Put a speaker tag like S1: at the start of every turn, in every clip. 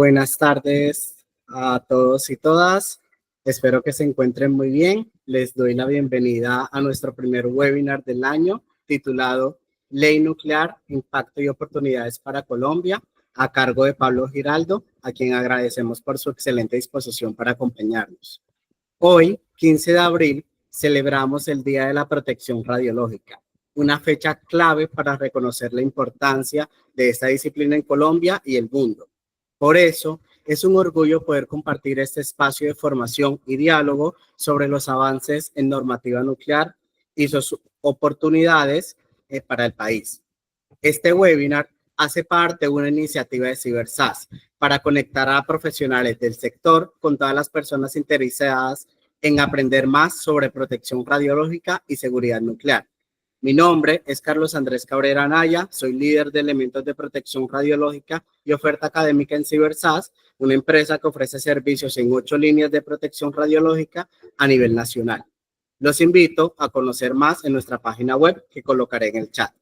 S1: Buenas tardes a todos y todas. Espero que se encuentren muy bien. Les doy la bienvenida a nuestro primer webinar del año titulado Ley Nuclear, Impacto y Oportunidades para Colombia, a cargo de Pablo Giraldo, a quien agradecemos por su excelente disposición para acompañarnos. Hoy, 15 de abril, celebramos el Día de la Protección Radiológica, una fecha clave para reconocer la importancia de esta disciplina en Colombia y el mundo. Por eso, es un orgullo poder compartir este espacio de formación y diálogo sobre los avances en normativa nuclear y sus oportunidades para el país. Este webinar hace parte de una iniciativa de CiberSAS para conectar a profesionales del sector con todas las personas interesadas en aprender más sobre protección radiológica y seguridad nuclear. Mi nombre es Carlos Andrés Cabrera Anaya, soy líder de elementos de protección radiológica y oferta académica en CiberSAS, una empresa que ofrece servicios en 8 líneas de protección radiológica a nivel nacional. Los invito a conocer más en nuestra página web que colocaré en el chat.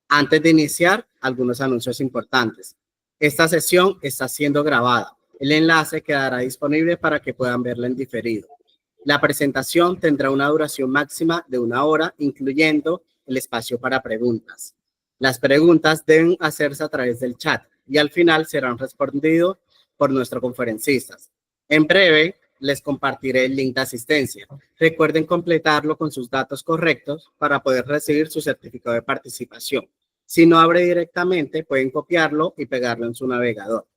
S1: Antes de iniciar, algunos anuncios importantes. Esta sesión está siendo grabada. El enlace quedará disponible para que puedan verla en diferido. La presentación tendrá una duración máxima de 1 hora, incluyendo el espacio para preguntas. Las preguntas deben hacerse a través del chat y al final serán respondidas por nuestros conferencistas. En breve, les compartiré el link de asistencia. Recuerden completarlo con sus datos correctos para poder recibir su certificado de participación. Si no abre directamente, pueden copiarlo y pegarlo en su navegador.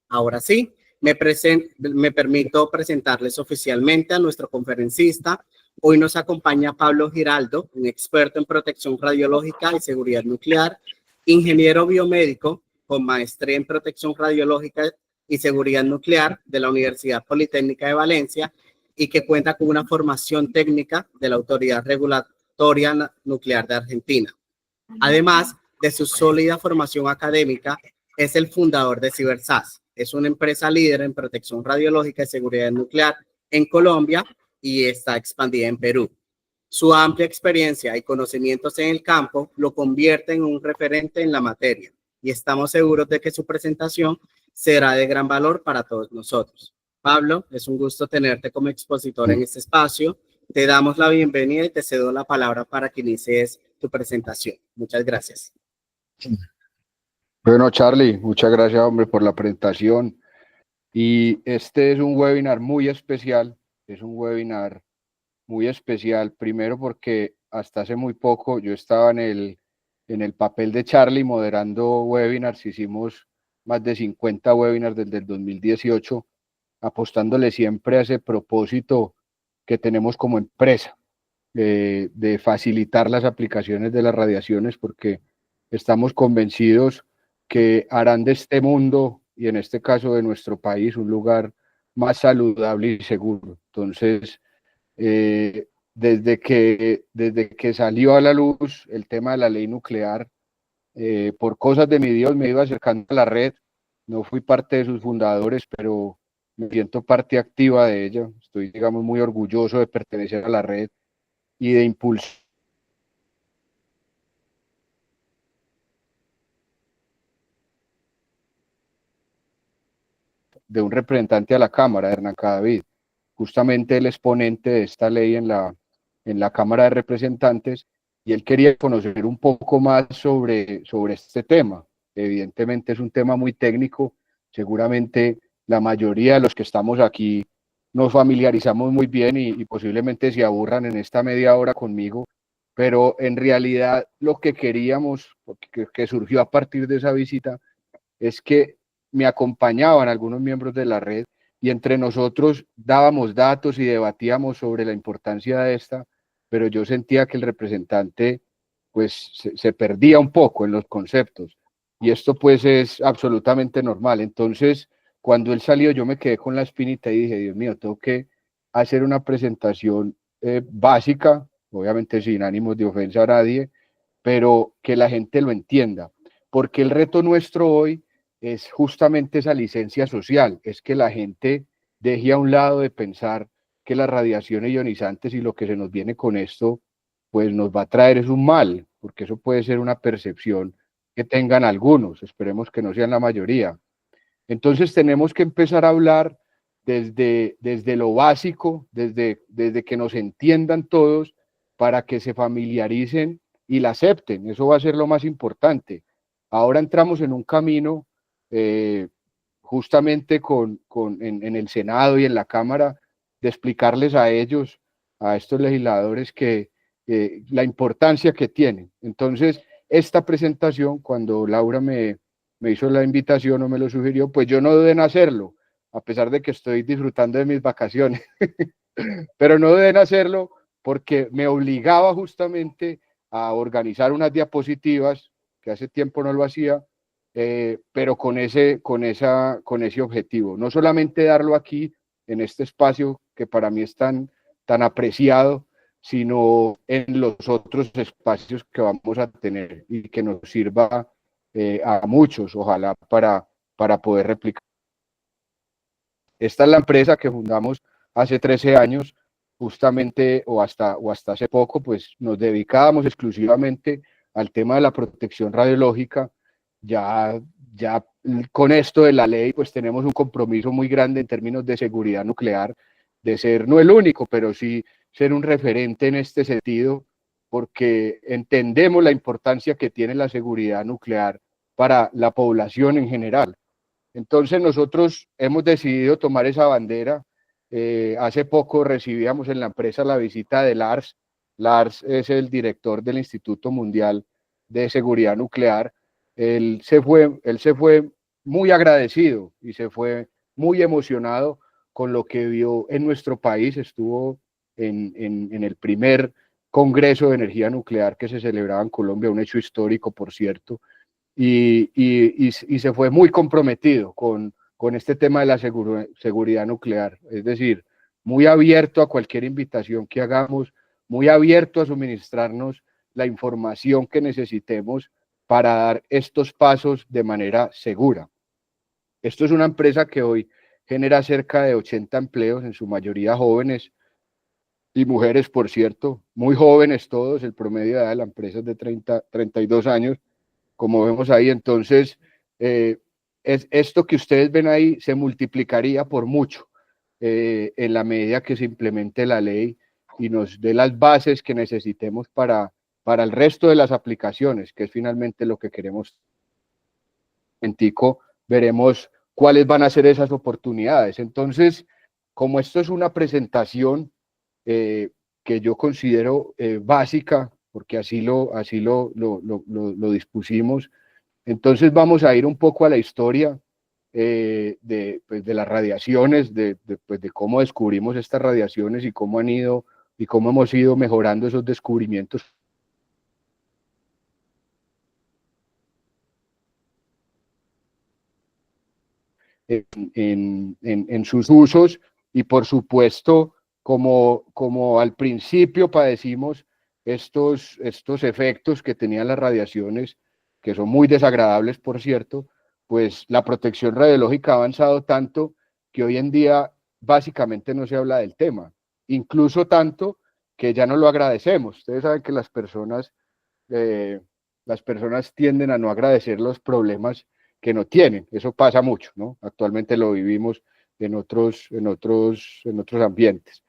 S1: Ahora sí, me permito presentarles oficialmente a nuestro conferencista. Hoy nos acompaña Pablo Giraldo, un experto en protección radiológica y seguridad nuclear, ingeniero biomédico con maestría en protección radiológica y seguridad nuclear de la Universidad Politécnica de Valencia y que cuenta con una formación técnica de la Autoridad Regulatoria Nuclear de Argentina. Además de su sólida formación académica, es el fundador de CiberSAS. Es una empresa líder en protección radiológica y seguridad nuclear en Colombia y está expandida en Perú. Su amplia experiencia y conocimientos en el campo lo convierten en un referente en la materia y estamos seguros de que su presentación será de gran valor para todos nosotros. Pablo, es un gusto tenerte como expositor en este espacio. Te damos la bienvenida y te cedo la palabra para que inicies tu presentación. Muchas gracias.
S2: Bueno, Charlie, muchas gracias, hombre, por la presentación. Y este es un webinar muy especial. Es un webinar muy especial, primero porque hasta hace muy poco yo estaba en el papel de Charlie moderando webinars. Hicimos más de 50 webinars desde el 2018, apostándole siempre a ese propósito que tenemos como empresa, de facilitar las aplicaciones de las radiaciones, porque estamos convencidos que harán de este mundo, y en este caso de nuestro país, un lugar más saludable y seguro. Entonces, desde que salió a la luz el tema de la ley nuclear, por cosas de mi Dios me iba acercando a la red. No fui parte de sus fundadores, pero me siento parte activa de ella. Estoy, digamos, muy orgulloso de pertenecer a la red y de impulsar de un representante a la Cámara, Hernán Cadavid, justamente el exponente de esta ley en la Cámara de Representantes, y él quería conocer un poco más sobre este tema. Evidentemente es un tema muy técnico, seguramente la mayoría de los que estamos aquí nos familiarizamos muy bien y posiblemente se aburran en esta media hora conmigo, pero en realidad lo que queríamos, que surgió a partir de esa visita, es que me acompañaban algunos miembros de la red y entre nosotros dábamos datos y debatíamos sobre la importancia de esta, pero yo sentía que el representante pues se perdía un poco en los conceptos, y esto pues es absolutamente normal. Entonces, cuando él salió, yo me quedé con la espinita y dije, Dios mío, tengo que hacer una presentación básica, obviamente sin ánimos de ofensa a nadie, pero que la gente lo entienda, porque el reto nuestro hoy es justamente esa licencia social, es que la gente deje a un lado de pensar que las radiaciones ionizantes y lo que se nos viene con esto, pues nos va a traer es un mal, porque eso puede ser una percepción que tengan algunos, esperemos que no sean la mayoría. Entonces tenemos que empezar a hablar desde lo básico, desde que nos entiendan todos, para que se familiaricen y la acepten. Eso va a ser lo más importante. Ahora entramos en un camino, justamente en el Senado y en la Cámara, de explicarles a ellos, a estos legisladores, que la importancia que tienen. Entonces, esta presentación, cuando Laura me hizo la invitación o me lo sugirió, pues yo no dudé en hacerlo, a pesar de que estoy disfrutando de mis vacaciones, pero no dudé en hacerlo porque me obligaba justamente a organizar unas diapositivas, que hace tiempo no lo hacía, pero con ese objetivo, no solamente darlo aquí, en este espacio que para mí es tan apreciado, sino en los otros espacios que vamos a tener y que nos sirva a muchos, ojalá, para poder replicar. Esta es la empresa que fundamos hace 13 años, justamente, o hasta hace poco, pues nos dedicábamos exclusivamente al tema de la protección radiológica. Ya con esto de la ley, pues tenemos un compromiso muy grande en términos de seguridad nuclear, de ser no el único, pero sí ser un referente en este sentido, porque entendemos la importancia que tiene la seguridad nuclear para la población en general. Entonces nosotros hemos decidido tomar esa bandera. Hace poco recibíamos en la empresa la visita de Lars. Lars es el director del Instituto Mundial de Seguridad Nuclear. Él se fue muy agradecido y se fue muy emocionado con lo que vio en nuestro país. Estuvo en el primer Congreso de Energía Nuclear que se celebraba en Colombia, un hecho histórico, por cierto, y se fue muy comprometido con este tema de la seguridad nuclear, es decir, muy abierto a cualquier invitación que hagamos, muy abierto a suministrarnos la información que necesitemos para dar estos pasos de manera segura. Esto es una empresa que hoy genera cerca de 80 empleos, en su mayoría jóvenes y mujeres, por cierto, muy jóvenes todos. El promedio de edad de la empresa es de 32 años, como vemos ahí. Entonces, esto que ustedes ven ahí se multiplicaría por mucho en la medida que se implemente la ley y nos dé las bases que necesitemos para el resto de las aplicaciones, que es finalmente lo que queremos. En Tico veremos cuáles van a ser esas oportunidades. Entonces, como esto es una presentación que yo considero básica, porque así lo dispusimos, entonces vamos a ir un poco a la historia de las radiaciones, de cómo descubrimos estas radiaciones y cómo hemos ido mejorando esos descubrimientos en sus usos. Y por supuesto, como al principio padecimos estos efectos que tenían las radiaciones, que son muy desagradables, por cierto, pues la protección radiológica ha avanzado tanto que hoy en día básicamente no se habla del tema, incluso tanto que ya no lo agradecemos. Ustedes saben que las personas tienden a no agradecer los problemas que no tienen. Eso pasa mucho, ¿no? Actualmente lo vivimos en otros ambientes.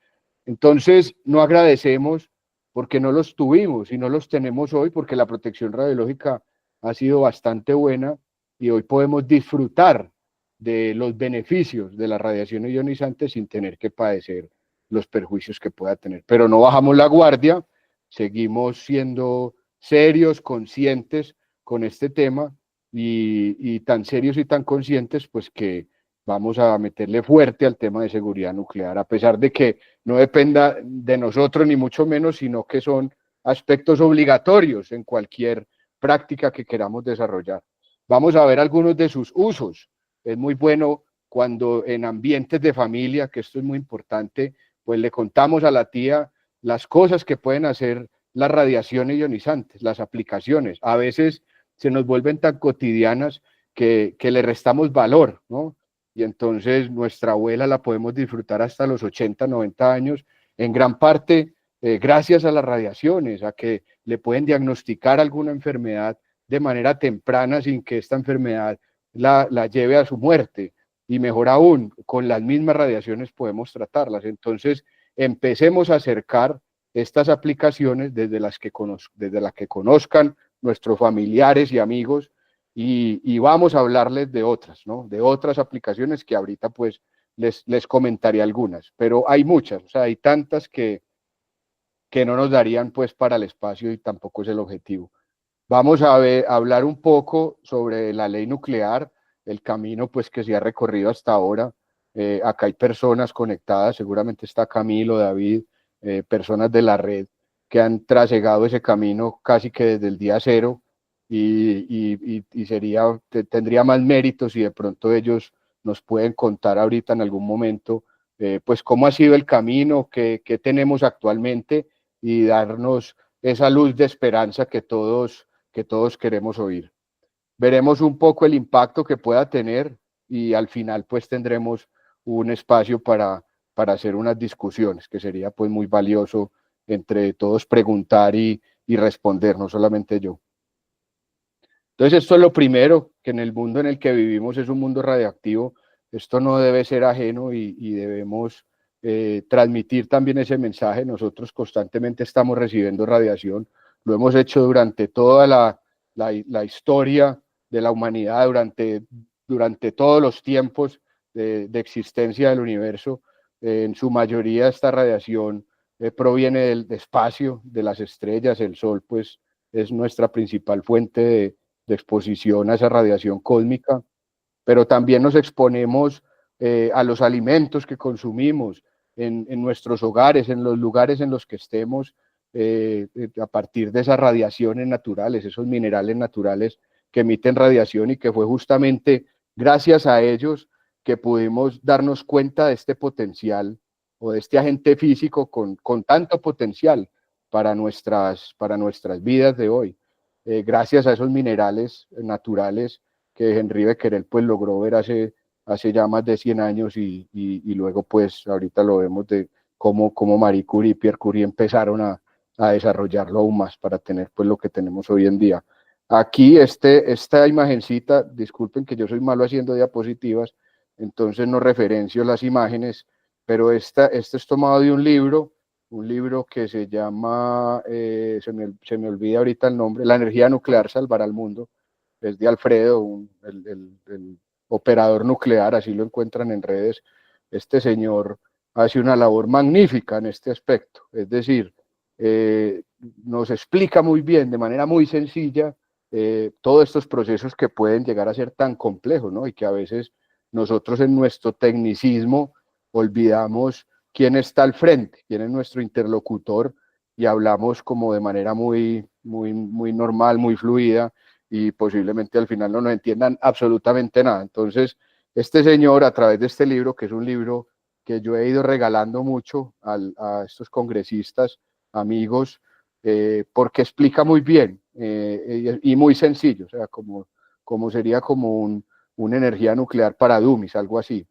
S2: Entonces, no agradecemos porque no los tuvimos y no los tenemos hoy, porque la protección radiológica ha sido bastante buena y hoy podemos disfrutar de los beneficios de la radiación ionizante sin tener que padecer los perjuicios que pueda tener. Pero no bajamos la guardia, seguimos siendo serios, conscientes con este tema, y tan serios y tan conscientes, pues que vamos a meterle fuerte al tema de seguridad nuclear, a pesar de que no dependa de nosotros ni mucho menos, sino que son aspectos obligatorios en cualquier práctica que queramos desarrollar. Vamos a ver algunos de sus usos. Es muy bueno cuando en ambientes de familia, que esto es muy importante, pues le contamos a la tía las cosas que pueden hacer las radiaciones ionizantes, las aplicaciones. A veces se nos vuelven tan cotidianas que le restamos valor, ¿no? Y entonces nuestra abuela la podemos disfrutar hasta los 80, 90 años, en gran parte gracias a las radiaciones, a que le pueden diagnosticar alguna enfermedad de manera temprana sin que esta enfermedad la lleve a su muerte. y mejor aún, con las mismas radiaciones podemos tratarlas. Entonces, empecemos a acercar estas aplicaciones desde las que conozcan nuestros familiares y amigos, y vamos a hablarles de otras, ¿no? De otras aplicaciones que ahorita pues les comentaré algunas, pero hay muchas, o sea, hay tantas que no nos darían pues para el espacio y tampoco es el objetivo. Vamos a hablar un poco sobre la ley nuclear, el camino pues que se ha recorrido hasta ahora. Acá hay personas conectadas, seguramente está Camilo, David, personas de la red que han trasegado ese camino casi que desde el día cero, y tendría más mérito si de pronto ellos nos pueden contar ahorita en algún momento pues cómo ha sido el camino, qué tenemos actualmente, y darnos esa luz de esperanza que todos queremos oír. Veremos un poco el impacto que pueda tener, y al final pues tendremos un espacio para hacer unas discusiones, que sería pues muy valioso entre todos preguntar y responder, no solamente yo. Entonces esto es lo primero, que en el mundo en el que vivimos es un mundo radioactivo. Esto no debe ser ajeno, y debemos transmitir también ese mensaje. Nosotros constantemente estamos recibiendo radiación, lo hemos hecho durante toda la historia de la humanidad, durante todos los tiempos de existencia del universo. En su mayoría esta radiación proviene del espacio, de las estrellas. El Sol pues es nuestra principal fuente de exposición a esa radiación cósmica, pero también nos exponemos a los alimentos que consumimos en nuestros hogares, en los lugares en los que estemos, a partir de esas radiaciones naturales, esos minerales naturales que emiten radiación, y que fue justamente gracias a ellos que pudimos darnos cuenta de este potencial, o de este agente físico con tanto potencial para nuestras vidas de hoy. Gracias a esos minerales naturales que Henri Becquerel pues logró ver hace ya más de 100 años, y luego pues ahorita lo vemos de cómo Marie Curie y Pierre Curie empezaron a desarrollarlo aún más para tener pues lo que tenemos hoy en día. Aquí esta imagencita, disculpen que yo soy malo haciendo diapositivas, entonces no referencio las imágenes, pero esto es tomado de un libro que se llama, se me olvida ahorita el nombre, La energía nuclear salvará al mundo. Es de Alfredo, el operador nuclear, así lo encuentran en redes. Este señor hace una labor magnífica en este aspecto, es decir, nos explica muy bien, de manera muy sencilla, todos estos procesos que pueden llegar a ser tan complejos, ¿no? Y que a veces nosotros en nuestro tecnicismo olvidamos quién está al frente, quién es nuestro interlocutor, y hablamos como de manera muy normal, muy fluida, y posiblemente al final no nos entiendan absolutamente nada. Entonces, este señor, a través de este libro, que es un libro que yo he ido regalando mucho a estos congresistas, amigos, porque explica muy bien y muy sencillo, o sea, como sería como una energía nuclear para dummies, algo así.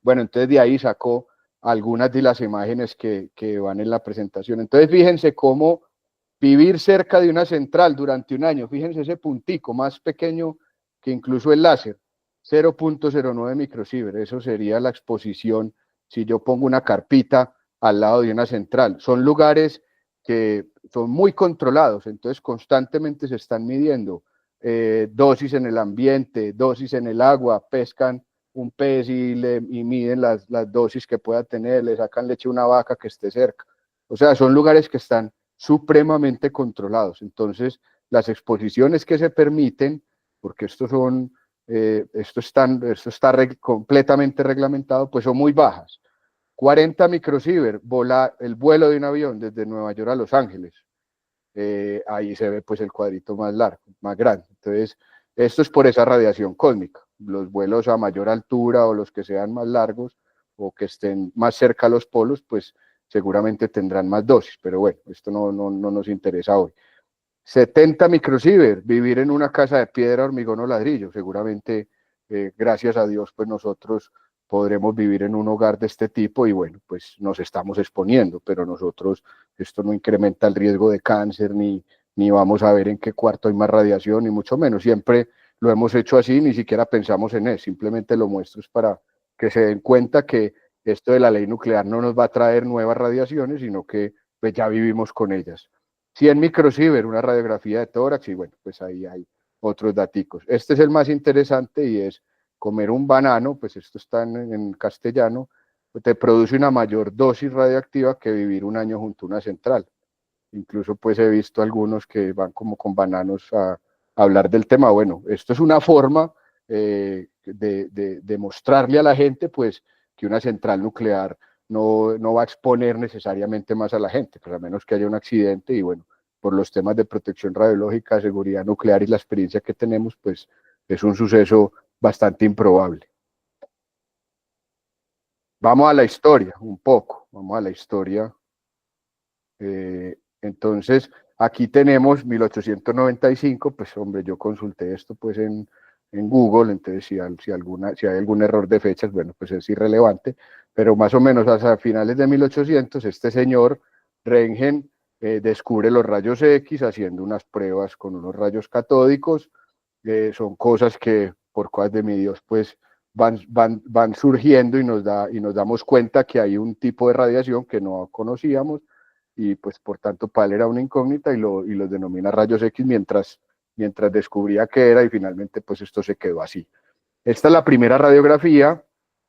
S2: Bueno, entonces de ahí sacó algunas de las imágenes que van en la presentación. Entonces fíjense cómo vivir cerca de una central durante un año, fíjense ese puntico más pequeño que incluso el láser, 0.09 microsievert, eso sería la exposición si yo pongo una carpita al lado de una central. Son lugares que son muy controlados, entonces constantemente se están midiendo dosis en el ambiente, dosis en el agua, pescan un pez y miden las dosis que pueda tener, le sacan leche a una vaca que esté cerca. O sea, son lugares que están supremamente controlados. Entonces, las exposiciones que se permiten, porque esto está completamente reglamentado, pues son muy bajas. 40 microsievert, el vuelo de un avión desde Nueva York a Los Ángeles. Ahí se ve pues el cuadrito más largo, más grande. Entonces, esto es por esa radiación cósmica. Los vuelos a mayor altura, o los que sean más largos, o que estén más cerca a los polos, pues seguramente tendrán más dosis, pero bueno, esto no nos interesa hoy. 70 microsievert, vivir en una casa de piedra, hormigón o ladrillo, seguramente, gracias a Dios, pues nosotros podremos vivir en un hogar de este tipo, y bueno, pues nos estamos exponiendo, pero nosotros, esto no incrementa el riesgo de cáncer, ni vamos a ver en qué cuarto hay más radiación, ni mucho menos. Siempre lo hemos hecho así, ni siquiera pensamos en eso, simplemente lo muestro para que se den cuenta que esto de la ley nuclear no nos va a traer nuevas radiaciones, sino que pues ya vivimos con ellas. 100 microsievert, una radiografía de tórax, y bueno, pues ahí hay otros daticos. Este es el más interesante y es comer un banano, pues esto está en castellano, pues te produce una mayor dosis radioactiva que vivir un año junto a una central. Incluso pues he visto algunos que van como con bananos a hablar del tema. Bueno, esto es una forma de mostrarle a la gente pues que una central nuclear no va a exponer necesariamente más a la gente, pues a menos que haya un accidente y bueno, por los temas de protección radiológica, seguridad nuclear y la experiencia que tenemos, pues es un suceso bastante improbable. Vamos a la historia, un poco, vamos a la historia. Entonces, aquí tenemos 1895, pues hombre, yo consulté esto pues en Google, entonces si hay algún error de fechas, bueno, pues es irrelevante, pero más o menos hasta finales de 1800, este señor Röntgen descubre los rayos X haciendo unas pruebas con unos rayos catódicos, son cosas que por cosas de mi Dios, pues van surgiendo y nos damos cuenta que hay un tipo de radiación que no conocíamos, y pues por tanto para él era una incógnita y los denomina rayos X mientras descubría qué era, y finalmente pues esto se quedó así. Esta es la primera radiografía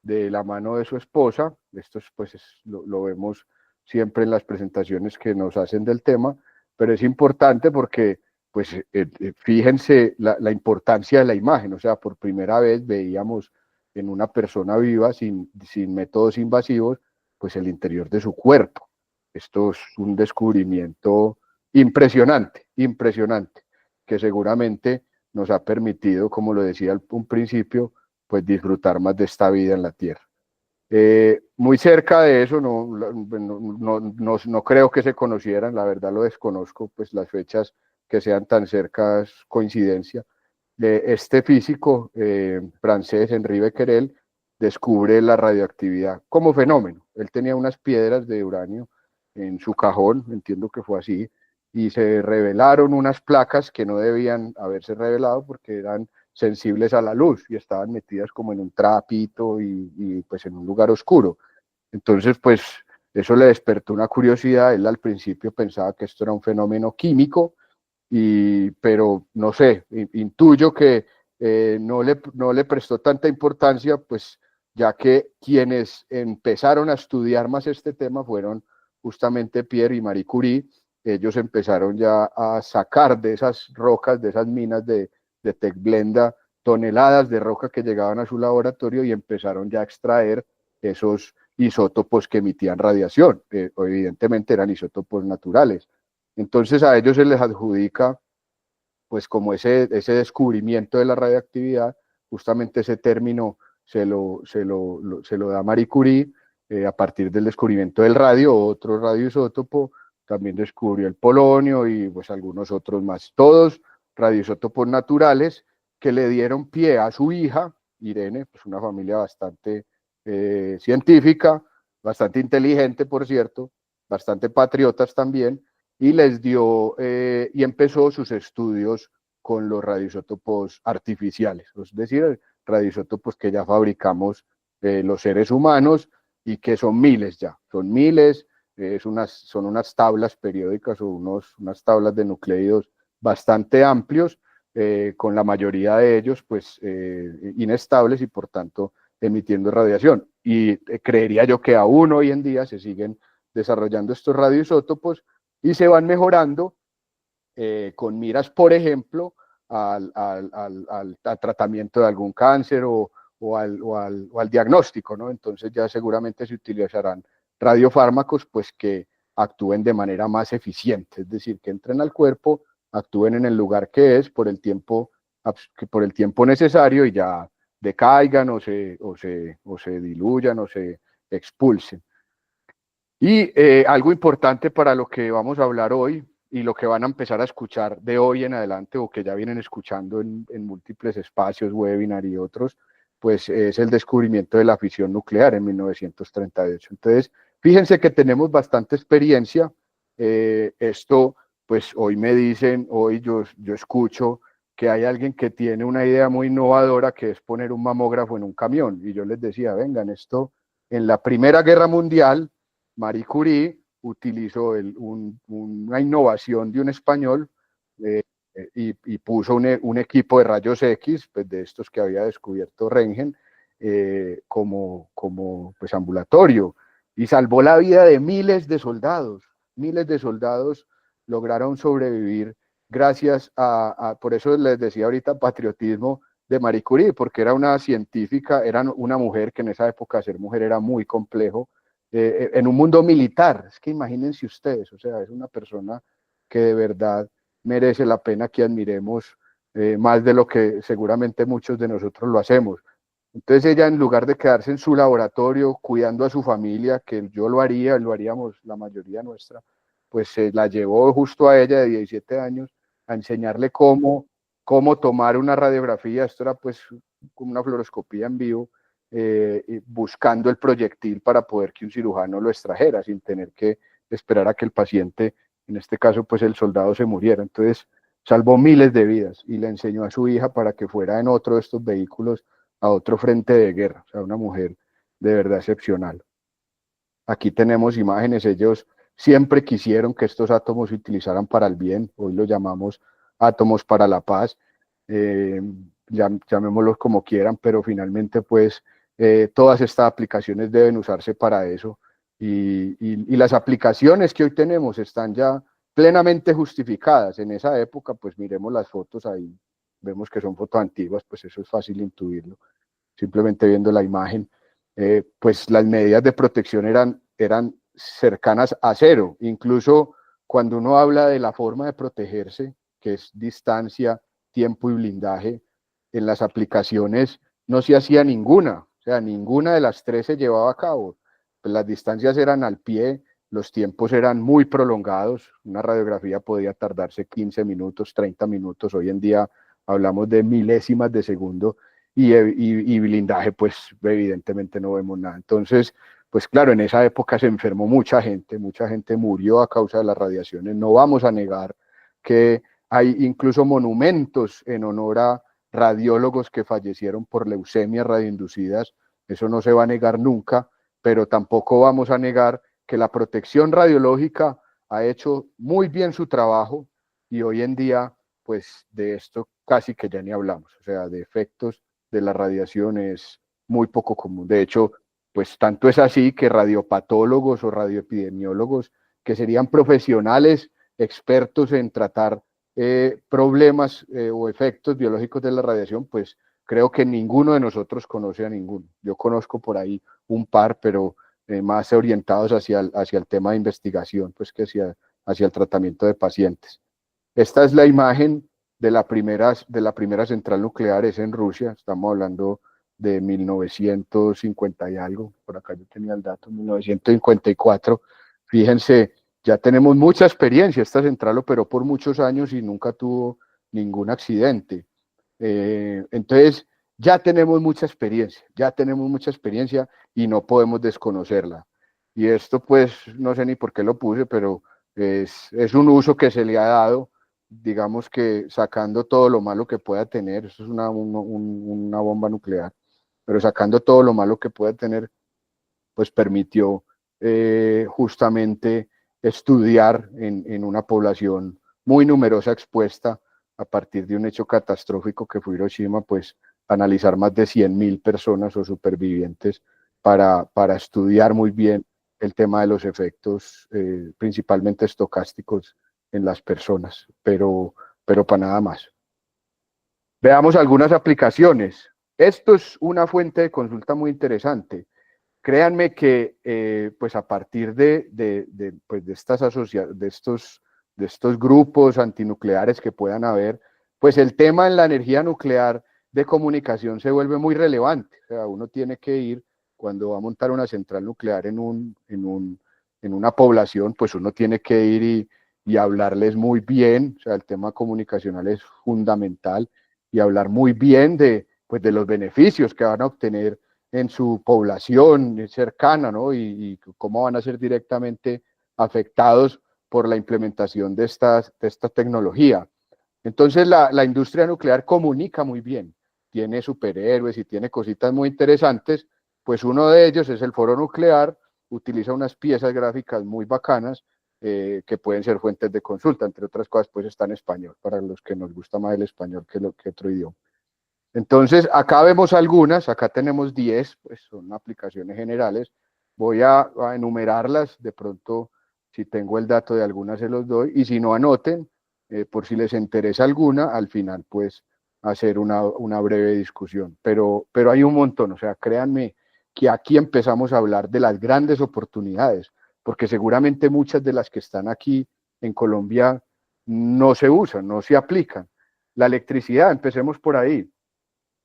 S2: de la mano de su esposa, esto pues lo vemos siempre en las presentaciones que nos hacen del tema, pero es importante porque pues fíjense la importancia de la imagen, o sea, por primera vez veíamos en una persona viva sin métodos invasivos pues el interior de su cuerpo. Esto es un descubrimiento impresionante, impresionante, que seguramente nos ha permitido, como lo decía al un principio, pues disfrutar más de esta vida en la Tierra. Muy cerca de eso, no creo que se conocieran, la verdad lo desconozco, pues las fechas que sean tan cercas, coincidencia. Este físico francés, Henri Becquerel, descubre la radioactividad como fenómeno. Él tenía unas piedras de uranio en su cajón, entiendo que fue así, y se revelaron unas placas que no debían haberse revelado porque eran sensibles a la luz y estaban metidas como en un trapito y pues en un lugar oscuro. Entonces, pues eso le despertó una curiosidad. Él al principio pensaba que esto era un fenómeno químico, pero no sé, intuyo que no le prestó tanta importancia, pues ya que quienes empezaron a estudiar más este tema fueron justamente Pierre y Marie Curie. Ellos empezaron ya a sacar de esas rocas, de esas minas de Tecblenda, toneladas de roca que llegaban a su laboratorio y empezaron ya a extraer esos isótopos que emitían radiación. Evidentemente eran isótopos naturales. Entonces a ellos se les adjudica pues como ese descubrimiento de la radioactividad. Justamente ese término se lo da Marie Curie a partir del descubrimiento del radio. Otro radioisótopo también descubrió el polonio y pues algunos otros más, todos radioisótopos naturales que le dieron pie a su hija, Irene, pues una familia bastante científica, bastante inteligente, por cierto, bastante patriotas también, y les dio y empezó sus estudios con los radioisótopos artificiales, es decir, radioisótopos que ya fabricamos los seres humanos y que son miles ya, son miles, son unas tablas periódicas o unas tablas de nucleidos bastante amplios, con la mayoría de ellos pues inestables y por tanto emitiendo radiación. Y creería yo que aún hoy en día se siguen desarrollando estos radioisótopos y se van mejorando con miras, por ejemplo, al tratamiento de algún cáncer o al diagnóstico, ¿no? Entonces ya seguramente se utilizarán radiofármacos pues que actúen de manera más eficiente, es decir, que entren al cuerpo, actúen en el lugar que es por el tiempo necesario y ya decaigan o se diluyan o se expulsen. Y algo importante para lo que vamos a hablar hoy y lo que van a empezar a escuchar de hoy en adelante o que ya vienen escuchando en múltiples espacios, webinar y otros, pues es el descubrimiento de la fisión nuclear en 1938. Entonces, fíjense que tenemos bastante experiencia. Esto, pues hoy me dicen, hoy yo escucho que hay alguien que tiene una idea muy innovadora, que es poner un mamógrafo en un camión. Y yo les decía, vengan, esto en la Primera Guerra Mundial, Marie Curie utilizó una innovación de un español y puso un equipo de rayos X, pues de estos que había descubierto Röntgen, como pues ambulatorio, y salvó la vida de miles de soldados. Miles de soldados lograron sobrevivir gracias por eso les decía ahorita patriotismo de Marie Curie, porque era una científica, era una mujer que en esa época ser mujer era muy complejo, en un mundo militar. Es que imagínense ustedes, o sea, es una persona que de verdad merece la pena que admiremos más de lo que seguramente muchos de nosotros lo hacemos. Entonces ella, en lugar de quedarse en su laboratorio cuidando a su familia, que yo lo haría, lo haríamos la mayoría nuestra, pues se la llevó justo a ella de 17 años a enseñarle cómo tomar una radiografía. Esto era pues como una fluoroscopía en vivo, buscando el proyectil para poder que un cirujano lo extrajera sin tener que esperar a que el paciente, en este caso pues el soldado, se muriera. Entonces salvó miles de vidas y le enseñó a su hija para que fuera en otro de estos vehículos a otro frente de guerra. O sea, una mujer de verdad excepcional. Aquí tenemos imágenes. Ellos siempre quisieron que estos átomos se utilizaran para el bien. Hoy los llamamos átomos para la paz. Llamémoslos como quieran, pero finalmente pues todas estas aplicaciones deben usarse para eso. Y las aplicaciones que hoy tenemos están ya plenamente justificadas. En esa época, pues miremos las fotos ahí, vemos que son fotos antiguas, pues eso es fácil intuirlo, simplemente viendo la imagen. Pues las medidas de protección eran cercanas a cero. Incluso cuando uno habla de la forma de protegerse, que es distancia, tiempo y blindaje, en las aplicaciones no se hacía ninguna, o sea, ninguna de las tres se llevaba a cabo. Pues las distancias eran al pie, los tiempos eran muy prolongados, una radiografía podía tardarse 15 minutos, 30 minutos, hoy en día hablamos de milésimas de segundo, y blindaje, pues evidentemente no vemos nada. Entonces, pues claro, en esa época se enfermó mucha gente murió a causa de las radiaciones. No vamos a negar que hay incluso monumentos en honor a radiólogos que fallecieron por leucemias radioinducidas, eso no se va a negar nunca, pero tampoco vamos a negar que la protección radiológica ha hecho muy bien su trabajo y hoy en día, pues de esto casi que ya ni hablamos, o sea, de efectos de la radiación es muy poco común. De hecho, pues tanto es así que radiopatólogos o radioepidemiólogos, que serían profesionales expertos en tratar problemas o efectos biológicos de la radiación, pues creo que ninguno de nosotros conoce a ninguno. Yo conozco por ahí un par, pero más orientados hacia el tema de investigación, pues que hacia el tratamiento de pacientes. Esta es la imagen de la primera central nuclear, es en Rusia, estamos hablando de 1950 y algo, por acá yo tenía el dato, 1954. Fíjense, ya tenemos mucha experiencia. Esta central operó por muchos años y nunca tuvo ningún accidente. Entonces, ya tenemos mucha experiencia y no podemos desconocerla. Y esto, pues, no sé ni por qué lo puse, pero es un uso que se le ha dado, digamos que sacando todo lo malo que pueda tener. Esto es una bomba nuclear, pero sacando todo lo malo que pueda tener, pues permitió justamente estudiar en una población muy numerosa expuesta a partir de un hecho catastrófico que fue Hiroshima, pues analizar más de 100.000 personas o supervivientes para estudiar muy bien el tema de los efectos, principalmente estocásticos en las personas, pero para nada más. Veamos algunas aplicaciones. Esto es una fuente de consulta muy interesante. Créanme que pues a partir pues de estos grupos antinucleares que puedan haber, pues el tema en la energía nuclear de comunicación se vuelve muy relevante. O sea, uno tiene que ir, cuando va a montar una central nuclear en una población, pues uno tiene que ir y hablarles muy bien. O sea, el tema comunicacional es fundamental y hablar muy bien pues de los beneficios que van a obtener en su población cercana, ¿no? Y cómo van a ser directamente afectados por la implementación de esta tecnología. Entonces la industria nuclear comunica muy bien, tiene superhéroes y tiene cositas muy interesantes, pues uno de ellos es el foro nuclear, utiliza unas piezas gráficas muy bacanas que pueden ser fuentes de consulta, entre otras cosas pues está en español, para los que nos gusta más el español que otro idioma. Entonces, acá vemos algunas, acá tenemos 10, pues son aplicaciones generales. Voy a enumerarlas, de pronto, si tengo el dato de algunas se los doy, y si no anoten, por si les interesa alguna, al final, pues, hacer una breve discusión. Pero hay un montón, o sea, créanme que aquí empezamos a hablar de las grandes oportunidades, porque seguramente muchas de las que están aquí en Colombia no se usan, no se aplican. La electricidad, empecemos por ahí.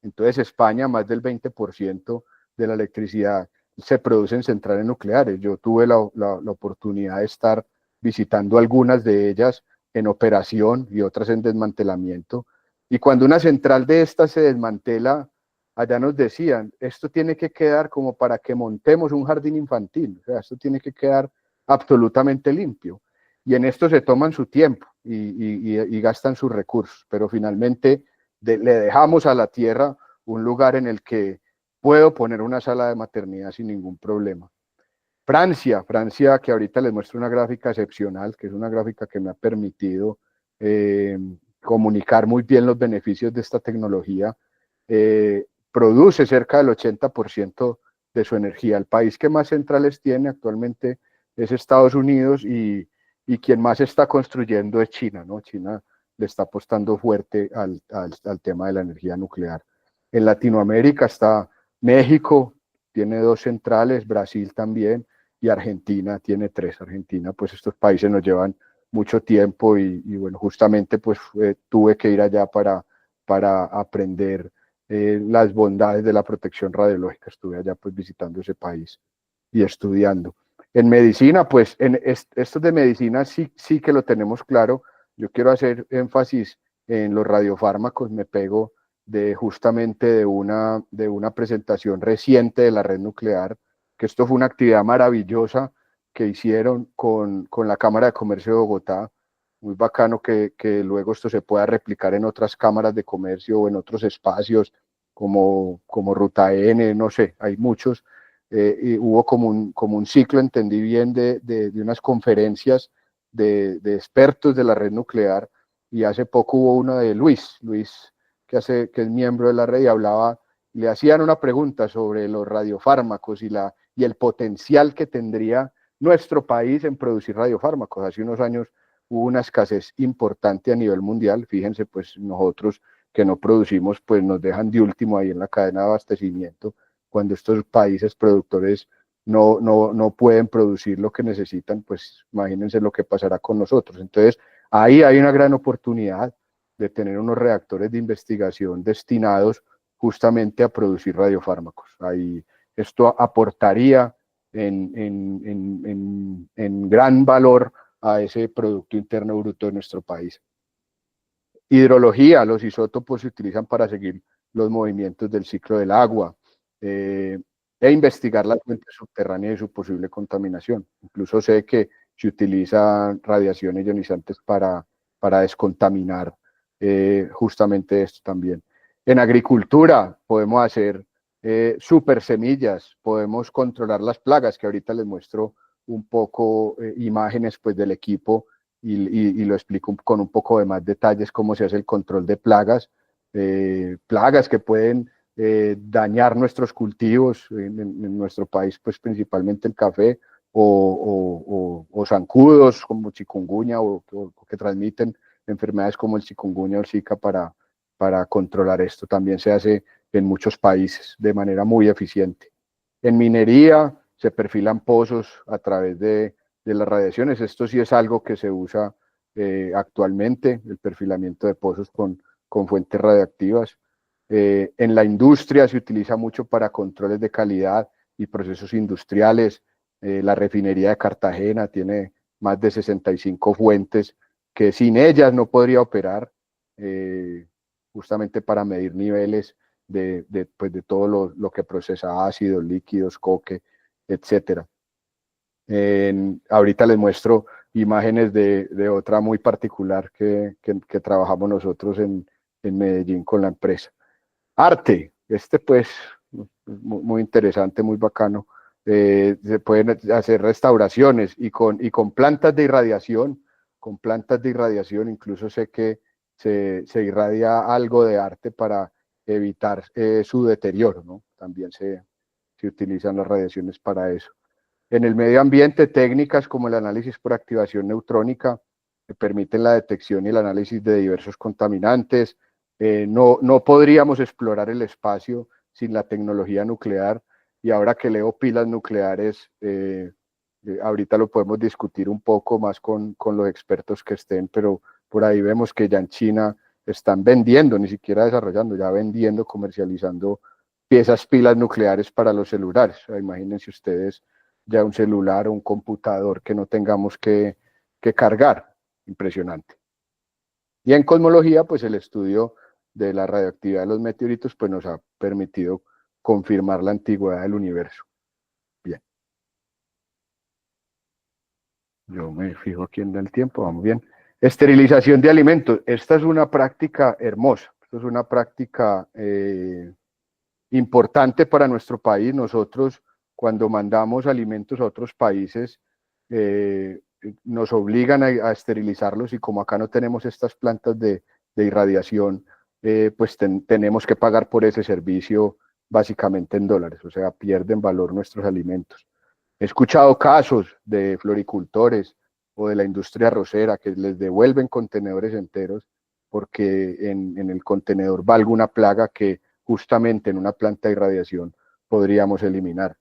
S2: Entonces España, más del 20% de la electricidad se produce en centrales nucleares. Yo tuve la oportunidad de estar visitando algunas de ellas en operación y otras en desmantelamiento. Y cuando una central de estas se desmantela, allá nos decían, esto tiene que quedar como para que montemos un jardín infantil, o sea, esto tiene que quedar absolutamente limpio. Y en esto se toman su tiempo y gastan sus recursos, pero finalmente le dejamos a la tierra un lugar en el que puedo poner una sala de maternidad sin ningún problema. Francia, que ahorita les muestro una gráfica excepcional, que es una gráfica que me ha permitido eh, comunicar muy bien los beneficios de esta tecnología, produce cerca del 80% de su energía. El país que más centrales tiene actualmente es Estados Unidos y quien más está construyendo es China, ¿no? China le está apostando fuerte al tema de la energía nuclear. En Latinoamérica está México, tiene 2 centrales, Brasil también, y Argentina tiene 3. Argentina, pues estos países nos llevan mucho tiempo y bueno, justamente pues tuve que ir allá para aprender las bondades de la protección radiológica. Estuve allá pues visitando ese país y estudiando. En medicina, pues esto de medicina sí que lo tenemos claro. Yo quiero hacer énfasis en los radiofármacos, me pego justamente de una presentación reciente de la red nuclear, que esto fue una actividad maravillosa que hicieron con la Cámara de Comercio de Bogotá, muy bacano que luego esto se pueda replicar en otras cámaras de comercio o en otros espacios como Ruta N, no sé, hay muchos. Y hubo como un ciclo, entendí bien, de unas conferencias de expertos de la red nuclear, y hace poco hubo una de Luis que es miembro de la red, y hablaba, le hacían una pregunta sobre los radiofármacos y el potencial que tendría nuestro país en producir radiofármacos. Hace unos años hubo una escasez importante a nivel mundial, fíjense, pues nosotros que no producimos, pues nos dejan de último ahí en la cadena de abastecimiento, cuando estos países productores no pueden producir lo que necesitan, pues imagínense lo que pasará con nosotros. Entonces, ahí hay una gran oportunidad de tener unos reactores de investigación destinados justamente a producir radiofármacos. Ahí esto aportaría en gran valor a ese Producto Interno Bruto de nuestro país. Hidrología, los isótopos se utilizan para seguir los movimientos del ciclo del agua eh, e investigar las fuentes subterráneas y su posible contaminación. Incluso sé que se utilizan radiaciones ionizantes para descontaminar justamente esto también. En agricultura podemos hacer super semillas, podemos controlar las plagas, que ahorita les muestro un poco imágenes pues, del equipo y lo explico con un poco de más detalles cómo se hace el control de plagas, plagas que pueden dañar nuestros cultivos en nuestro país, pues principalmente el café, o zancudos como chikungunya o que transmiten enfermedades como el chikungunya o el Zika para controlar esto. También se hace en muchos países de manera muy eficiente. En minería se perfilan pozos a través de las radiaciones. Esto sí es algo que se usa actualmente, el perfilamiento de pozos con fuentes radiactivas. En la industria se utiliza mucho para controles de calidad y procesos industriales. La refinería de Cartagena tiene más de 65 fuentes que sin ellas no podría operar, justamente para medir niveles pues de todo lo que procesa ácidos, líquidos, coque, etcétera. Ahorita les muestro imágenes de otra muy particular que trabajamos nosotros en Medellín con la empresa. Arte, pues muy interesante, muy bacano. Se pueden hacer restauraciones y con plantas de irradiación, incluso sé que se irradia algo de arte para evitar su deterioro, ¿no? También se utilizan las radiaciones para eso. En el medio ambiente, técnicas como el análisis por activación neutrónica que permiten la detección y el análisis de diversos contaminantes. No podríamos explorar el espacio sin la tecnología nuclear, y ahora que leo pilas nucleares, ahorita lo podemos discutir un poco más con los expertos que estén, pero por ahí vemos que ya en China están vendiendo, ni siquiera desarrollando, ya vendiendo, comercializando pilas nucleares para los celulares. O sea, imagínense ustedes ya un celular o un computador que no tengamos que cargar. Impresionante. Y en cosmología, pues el estudio de la radioactividad de los meteoritos pues nos ha permitido confirmar la antigüedad del universo. Bien. Yo me fijo aquí en el tiempo, vamos bien. Esterilización de alimentos. Esta es una práctica hermosa. Esta es una práctica importante para nuestro país. Nosotros, cuando mandamos alimentos a otros países, nos obligan a esterilizarlos, y como acá no tenemos estas plantas de irradiación, pues tenemos que pagar por ese servicio básicamente en dólares, o sea, pierden valor nuestros alimentos. He escuchado casos de floricultores o de la industria arrocera que les devuelven contenedores enteros porque en el contenedor va alguna plaga que justamente en una planta de irradiación podríamos eliminar.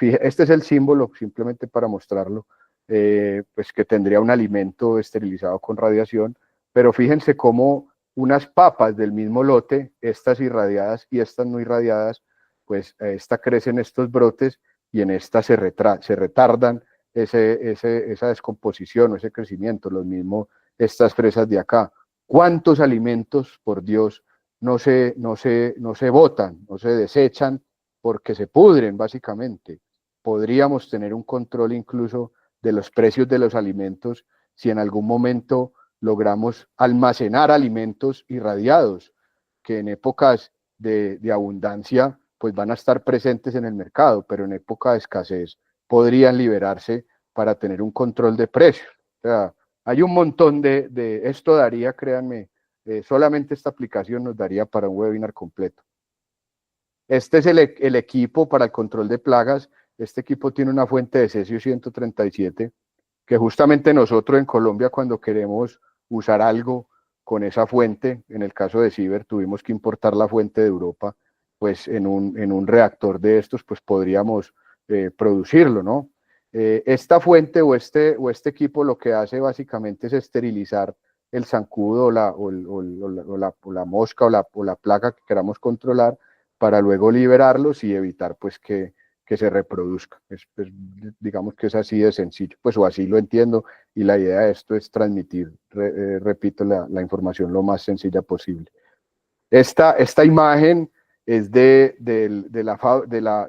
S2: Este es el símbolo, simplemente para mostrarlo, pues que tendría un alimento esterilizado con radiación, pero fíjense cómo unas papas del mismo lote, estas irradiadas y estas no irradiadas, pues esta crecen estos brotes y en esta se retardan esa descomposición o ese crecimiento, lo mismo estas fresas de acá. ¿Cuántos alimentos, por Dios, no se botan, no se desechan porque se pudren básicamente? Podríamos tener un control incluso de los precios de los alimentos si en algún momento logramos almacenar alimentos irradiados que en épocas de abundancia pues van a estar presentes en el mercado, pero en época de escasez podrían liberarse para tener un control de precios. O sea, hay un montón esto daría, créanme, solamente esta aplicación nos daría para un webinar completo. Este es el equipo para el control de plagas. Este equipo tiene una fuente de cesio 137, que justamente nosotros en Colombia, cuando queremos usar algo con esa fuente, en el caso de Ciber, tuvimos que importar la fuente de Europa, pues en un reactor de estos, pues podríamos producirlo, ¿no? Esta fuente o este equipo lo que hace básicamente es esterilizar el zancudo o la mosca o la plaga que queramos controlar, para luego liberarlos y evitar pues que se reproduzca. Digamos que es así de sencillo, pues o así lo entiendo, y la idea de esto es transmitir, repito, la información lo más sencilla posible. Esta imagen es de la fábrica,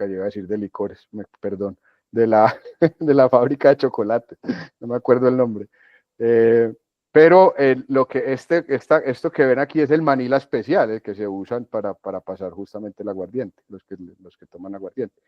S2: yo iba a decir de licores, perdón, de la fábrica de chocolate, no me acuerdo el nombre. Pero esto que ven aquí es el Manila especial, el que se usan para pasar justamente el aguardiente, los que toman aguardiente.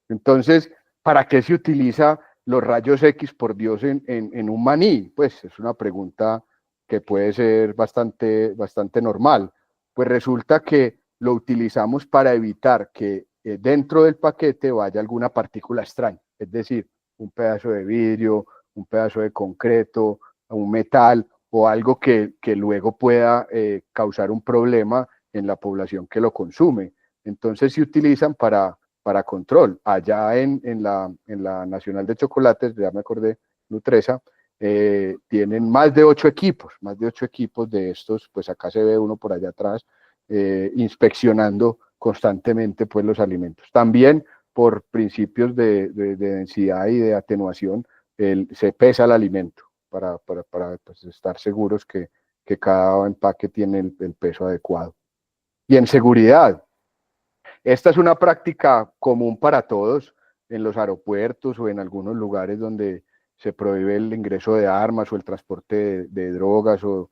S2: Entonces, ¿para qué se utiliza los rayos X, por Dios, en un maní? Pues es una pregunta que puede ser bastante normal. Pues resulta que lo utilizamos para evitar que dentro del paquete vaya alguna partícula extraña, es decir, un pedazo de vidrio, un pedazo de concreto, un metal o algo que luego pueda causar un problema en la población que lo consume. Entonces se utilizan para control. Allá en la Nacional de Chocolates, ya me acordé, Nutresa, tienen más de 8 equipos de estos, pues acá se ve uno por allá atrás, inspeccionando constantemente pues los alimentos. También por principios de densidad y de atenuación, se pesa el alimento para pues, estar seguros que cada empaque tiene el peso adecuado. Y en seguridad, esta es una práctica común para todos en los aeropuertos o en algunos lugares donde se prohíbe el ingreso de armas o el transporte de drogas o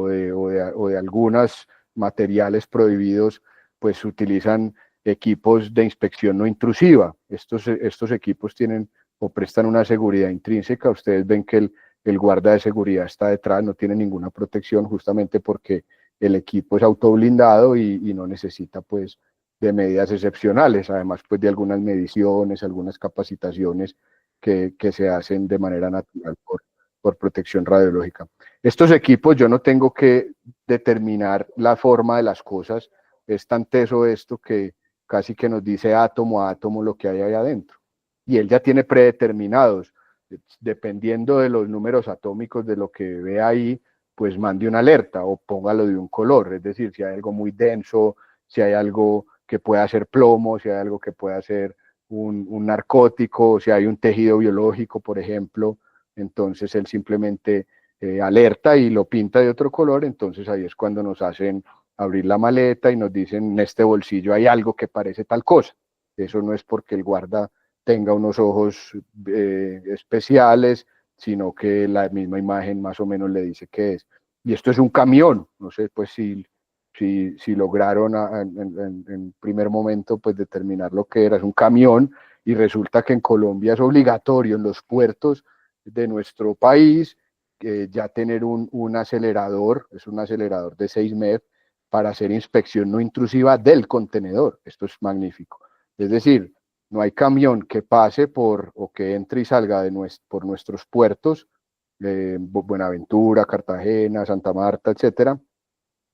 S2: de algunos materiales prohibidos, pues se utilizan equipos de inspección no intrusiva. Estos equipos tienen o prestan una seguridad intrínseca. Ustedes ven que el guarda de seguridad está detrás, no tiene ninguna protección, justamente porque el equipo es autoblindado y no necesita pues de medidas excepcionales, además pues de algunas mediciones, algunas capacitaciones que se hacen de manera natural por protección radiológica. Estos equipos yo no tengo que determinar la forma de las cosas, es tan teso esto que casi que nos dice átomo a átomo lo que hay ahí adentro. Y él ya tiene predeterminados, dependiendo de los números atómicos de lo que ve ahí, pues mande una alerta o póngalo de un color, es decir, si hay algo muy denso, si hay algo que pueda ser plomo, si hay algo que pueda ser un narcótico, si hay un tejido biológico, por ejemplo, entonces él simplemente alerta y lo pinta de otro color, entonces ahí es cuando nos hacen abrir la maleta y nos dicen, en este bolsillo hay algo que parece tal cosa. Eso no es porque el guarda tenga unos ojos especiales, sino que la misma imagen más o menos le dice qué es. Y esto es un camión, no sé pues si lograron en primer momento pues determinar lo que era, es un camión, y resulta que en Colombia es obligatorio en los puertos de nuestro país ya tener un acelerador, es un acelerador de 6 MEF para hacer inspección no intrusiva del contenedor. Esto es magnífico. Es decir, no hay camión que pase por o que entre y salga por nuestros puertos, Buenaventura, Cartagena, Santa Marta, etcétera,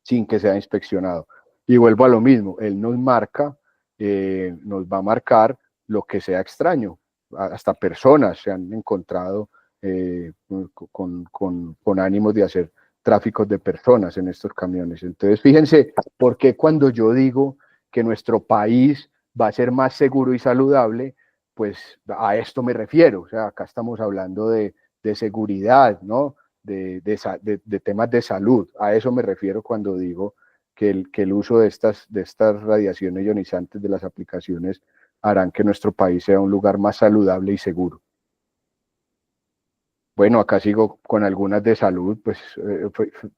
S2: sin que sea inspeccionado. Y vuelvo a lo mismo, él nos marca, nos va a marcar lo que sea extraño. Hasta personas se han encontrado con ánimos de hacer tráficos de personas en estos camiones. Entonces, fíjense, ¿por qué cuando yo digo que nuestro país va a ser más seguro y saludable? Pues a esto me refiero. O sea, acá estamos hablando de seguridad, ¿no? De temas de salud. A eso me refiero cuando digo que el uso de estas radiaciones ionizantes de las aplicaciones harán que nuestro país sea un lugar más saludable y seguro. Bueno, acá sigo con algunas de salud, pues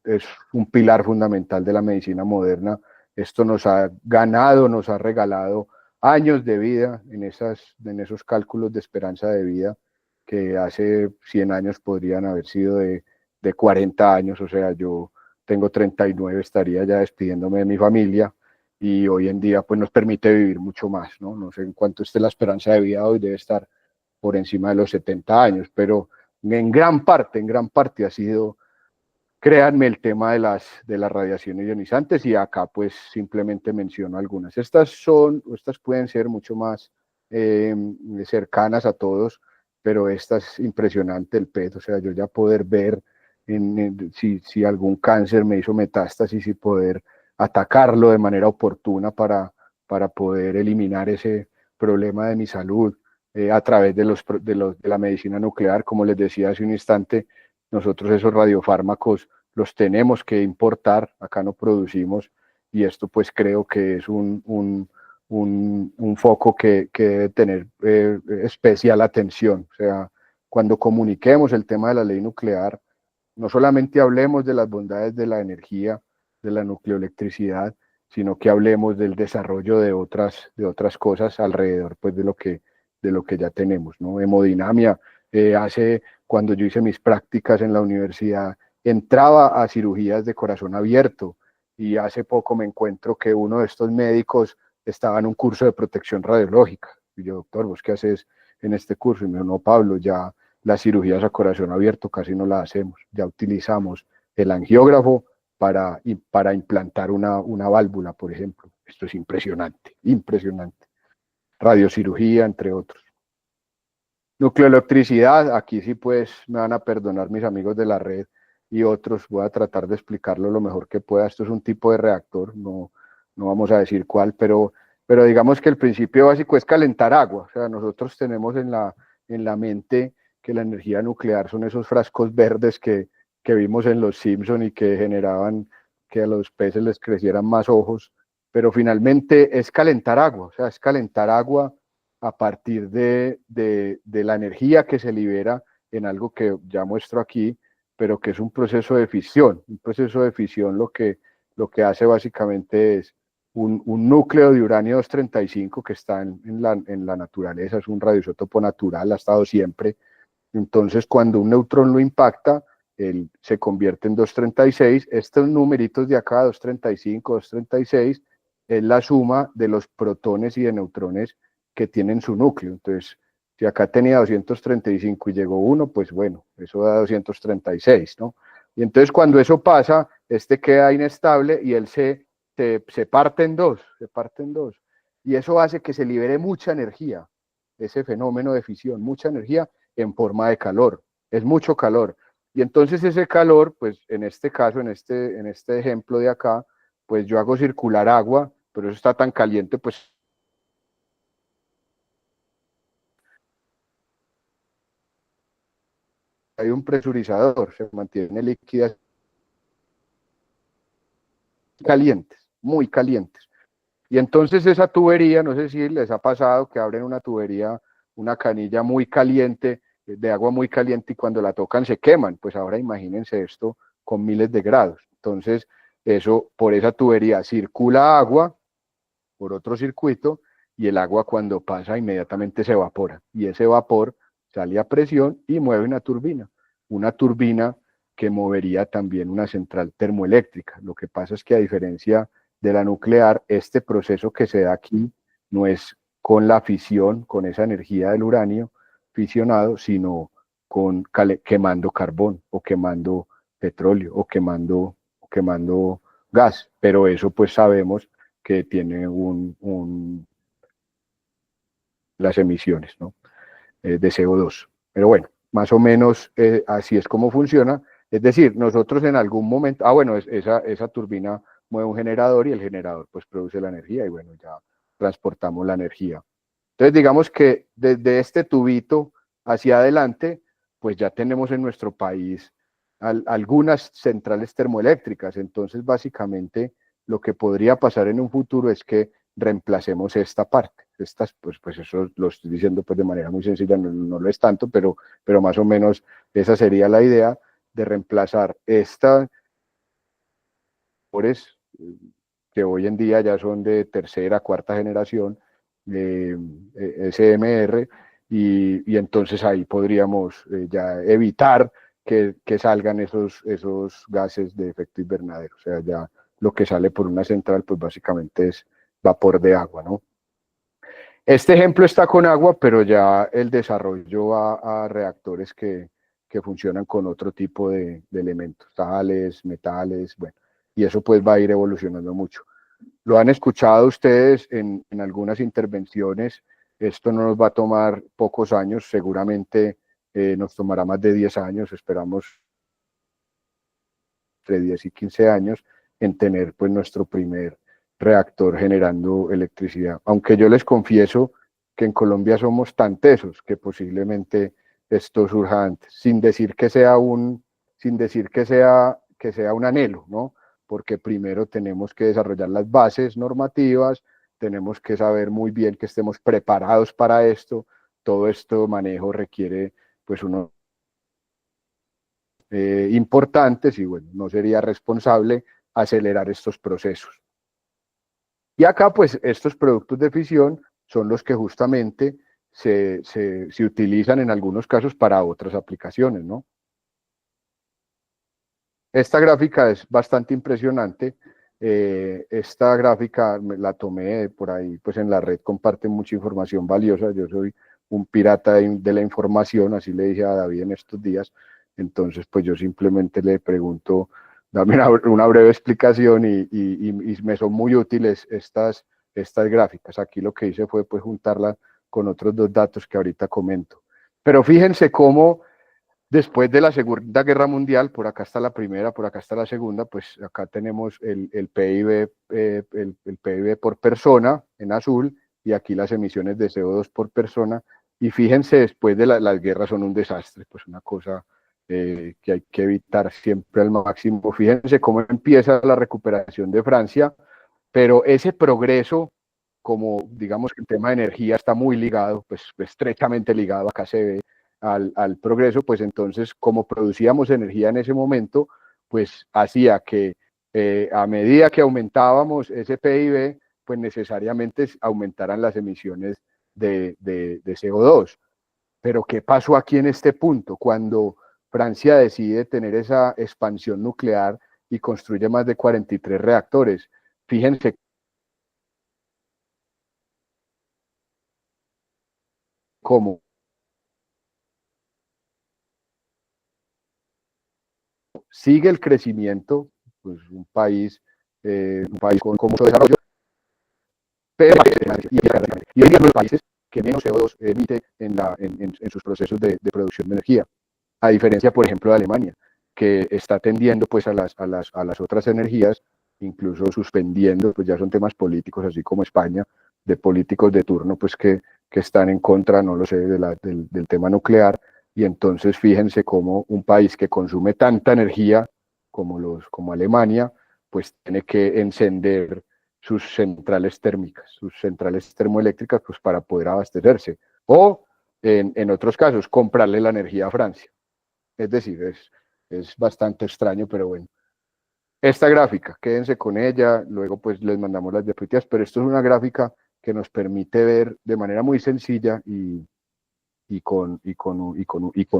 S2: es un pilar fundamental de la medicina moderna. Esto nos ha ganado, nos ha regalado años de vida en esos cálculos de esperanza de vida que hace 100 años podrían haber sido de 40 años. O sea, yo tengo 39, estaría ya despidiéndome de mi familia, y hoy en día pues nos permite vivir mucho más, ¿no? No sé en cuánto esté la esperanza de vida hoy, debe estar por encima de los 70 años, pero en gran parte ha sido, créanme, el tema de las radiaciones ionizantes, y acá pues simplemente menciono algunas. Estas pueden ser mucho más cercanas a todos, pero esta es impresionante, el PET, o sea, yo ya poder ver si algún cáncer me hizo metástasis y poder atacarlo de manera oportuna para poder eliminar ese problema de mi salud a través de la medicina nuclear. Como les decía hace un instante, nosotros esos radiofármacos los tenemos que importar, acá no producimos, y esto pues creo que es un foco que debe tener especial atención. O sea, cuando comuniquemos el tema de la ley nuclear, no solamente hablemos de las bondades de la energía, de la nucleoelectricidad, sino que hablemos del desarrollo de otras cosas alrededor pues, de lo que ya tenemos, ¿no? Hemodinamia, cuando yo hice mis prácticas en la universidad, entraba a cirugías de corazón abierto, y hace poco me encuentro que uno de estos médicos estaba en un curso de protección radiológica. Y yo, doctor, ¿vos qué haces en este curso? Y me dijo, no, Pablo, ya las cirugías a corazón abierto casi no las hacemos, ya utilizamos el angiógrafo para implantar una válvula, por ejemplo. Esto es impresionante, impresionante. Radiocirugía, entre otros. Nucleoelectricidad, aquí sí pues me van a perdonar mis amigos de la red y otros, voy a tratar de explicarlo lo mejor que pueda. Esto es un tipo de reactor, no vamos a decir cuál, pero digamos que el principio básico es calentar agua. O sea, nosotros tenemos en la mente que la energía nuclear son esos frascos verdes que vimos en Los Simpson y que generaban que a los peces les crecieran más ojos, pero finalmente es calentar agua. O sea, es calentar agua a partir de la energía que se libera en algo que ya muestro aquí, pero que es un proceso de fisión. Un proceso de fisión lo que hace básicamente es un núcleo de uranio 235 que está en la naturaleza, es un radioisótopo natural, ha estado siempre. Entonces, cuando un neutrón lo impacta, él se convierte en 236. Estos numeritos de acá, 235, 236, es la suma de los protones y de neutrones que tienen su núcleo. Entonces, si acá tenía 235 y llegó uno, pues bueno, eso da 236, ¿no? Y entonces cuando eso pasa, este queda inestable y él se parte en dos, se parte en dos. Y eso hace que se libere mucha energía, ese fenómeno de fisión, mucha energía en forma de calor, es mucho calor. Y entonces ese calor, pues en este caso, en este ejemplo de acá, pues yo hago circular agua, pero eso está tan caliente, pues hay un presurizador, se mantiene líquida calientes, muy calientes. Y entonces esa tubería, no sé si les ha pasado que abren una tubería, una canilla muy caliente, de agua muy caliente y cuando la tocan se queman. Pues ahora imagínense esto con miles de grados. Entonces, eso por esa tubería circula agua por otro circuito y el agua cuando pasa inmediatamente se evapora. Y ese vapor sale a presión y mueve una turbina. Una turbina que movería también una central termoeléctrica. Lo que pasa es que a diferencia de la nuclear, este proceso que se da aquí no es con la fisión, con esa energía del uranio fisionado, sino con quemando carbón o quemando petróleo o quemando gas. Pero eso pues sabemos que tiene las emisiones, ¿no? De CO2. Pero bueno, más o menos así es como funciona. Es decir, nosotros en algún momento, bueno, esa turbina mueve un generador y el generador pues produce la energía y bueno, ya transportamos la energía. Entonces digamos que desde este tubito hacia adelante, pues ya tenemos en nuestro país algunas centrales termoeléctricas. Entonces básicamente lo que podría pasar en un futuro es que reemplacemos esta parte. Estas, pues eso lo estoy diciendo pues de manera muy sencilla, no lo es tanto, pero más o menos esa sería la idea de reemplazar estas que hoy en día ya son de tercera, cuarta generación, SMR, y entonces ahí podríamos ya evitar que salgan esos gases de efecto invernadero. O sea, ya lo que sale por una central, pues básicamente es vapor de agua, ¿no? Este ejemplo está con agua, pero ya el desarrollo va a reactores que funcionan con otro tipo de elementos, sales, metales, bueno, y eso pues va a ir evolucionando mucho. Lo han escuchado ustedes en algunas intervenciones, esto no nos va a tomar pocos años, seguramente nos tomará más de 10 años, esperamos entre 10 y 15 años en tener pues nuestro primer reactor generando electricidad. Aunque yo les confieso que en Colombia somos tan tesos que posiblemente esto surja antes, sin decir que sea que sea un anhelo, ¿no? Porque primero tenemos que desarrollar las bases normativas, tenemos que saber muy bien que estemos preparados para esto, todo esto manejo requiere pues unos importantes y bueno, no sería responsable acelerar estos procesos. Y acá pues estos productos de fisión son los que justamente se utilizan en algunos casos para otras aplicaciones, ¿no? Esta gráfica es bastante impresionante. Esta gráfica la tomé por ahí, pues en la red comparten mucha información valiosa. Yo soy un pirata de la información, así le dije a David en estos días. Entonces, pues yo simplemente le pregunto, dame una breve explicación y me son muy útiles estas gráficas. Aquí lo que hice fue pues juntarla con otros dos datos que ahorita comento. Pero fíjense cómo después de la Segunda Guerra Mundial, por acá está la primera, por acá está la segunda, pues acá tenemos el PIB, el PIB por persona en azul y aquí las emisiones de CO2 por persona. Y fíjense, después de las guerras son un desastre, pues una cosa que hay que evitar siempre al máximo. Fíjense cómo empieza la recuperación de Francia, pero ese progreso, como digamos que el tema de energía está muy ligado, pues estrechamente ligado, acá se ve al progreso, pues entonces como producíamos energía en ese momento, pues hacía que a medida que aumentábamos ese PIB, pues necesariamente aumentaran las emisiones de CO2. Pero ¿qué pasó aquí en este punto? Cuando Francia decide tener esa expansión nuclear y construye más de 43 reactores. Fíjense cómo sigue el crecimiento, pues un país con mucho desarrollo, pero y es uno de los países que menos CO2 emite en sus procesos de producción de energía, a diferencia, por ejemplo, de Alemania, que está tendiendo pues a las otras energías, incluso suspendiendo, pues ya son temas políticos, así como España, de políticos de turno, pues que están en contra, no lo sé, del tema nuclear, y entonces fíjense cómo un país que consume tanta energía como Alemania, pues tiene que encender sus centrales térmicas, sus centrales termoeléctricas, pues para poder abastecerse. O, en otros casos, comprarle la energía a Francia. Es decir, es bastante extraño, pero bueno. Esta gráfica, quédense con ella, luego pues les mandamos las diapositivas, pero esto es una gráfica que nos permite ver de manera muy sencilla y con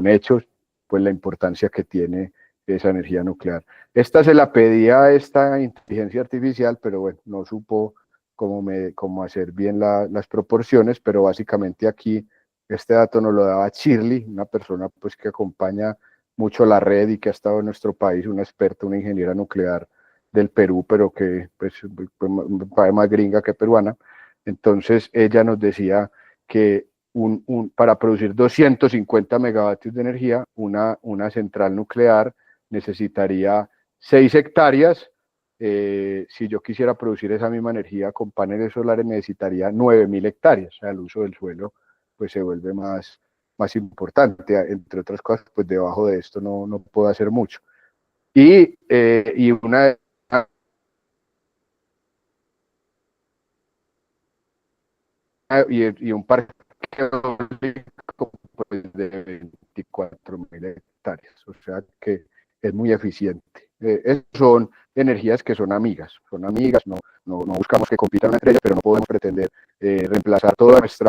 S2: hechos, pues la importancia que tiene esa energía nuclear. Esta se la pedía a esta inteligencia artificial, pero bueno, no supo cómo hacer bien las proporciones, pero básicamente aquí este dato nos lo daba Shirley, una persona pues que acompaña mucho la red y que ha estado en nuestro país, una experta, una ingeniera nuclear del Perú, pero que pues más gringa que peruana. Entonces ella nos decía que para producir 250 megavatios de energía, una central nuclear necesitaría 6 hectáreas. Si yo quisiera producir esa misma energía con paneles solares, necesitaría 9.000 hectáreas. O sea, el uso del suelo pues se vuelve más importante. Entre otras cosas, pues debajo de esto no puedo hacer mucho. Y un parque pues, de 24.000 hectáreas, o sea que es muy eficiente. Son energías que son amigas, no buscamos que compitan entre ellas, pero no podemos pretender reemplazar todo ese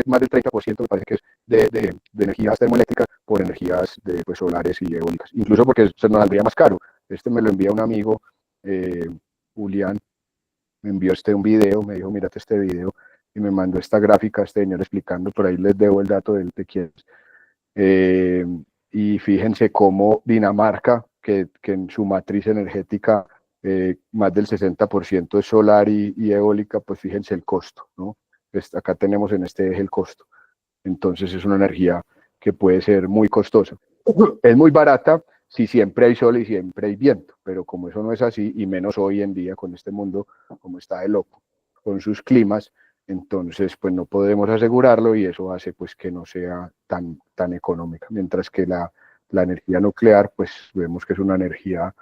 S2: más del 30%, me parece que es de energías termoeléctricas por energías pues, solares y eólicas, incluso porque se nos saldría más caro. Este me lo envía un amigo, Julián, me envió un video, me dijo, mírate este video, y me mandó esta gráfica, este señor explicando, por ahí les debo el dato de quién es. Y fíjense cómo Dinamarca, que en su matriz energética más del 60% es solar y eólica, pues fíjense el costo, ¿no? Acá tenemos en este eje el costo. Entonces es una energía que puede ser muy costosa. Es muy barata si siempre hay sol y siempre hay viento, pero como eso no es así, y menos hoy en día con este mundo como está de loco, con sus climas, entonces pues no podemos asegurarlo y eso hace pues que no sea tan económica, mientras que la energía nuclear pues vemos que es una energía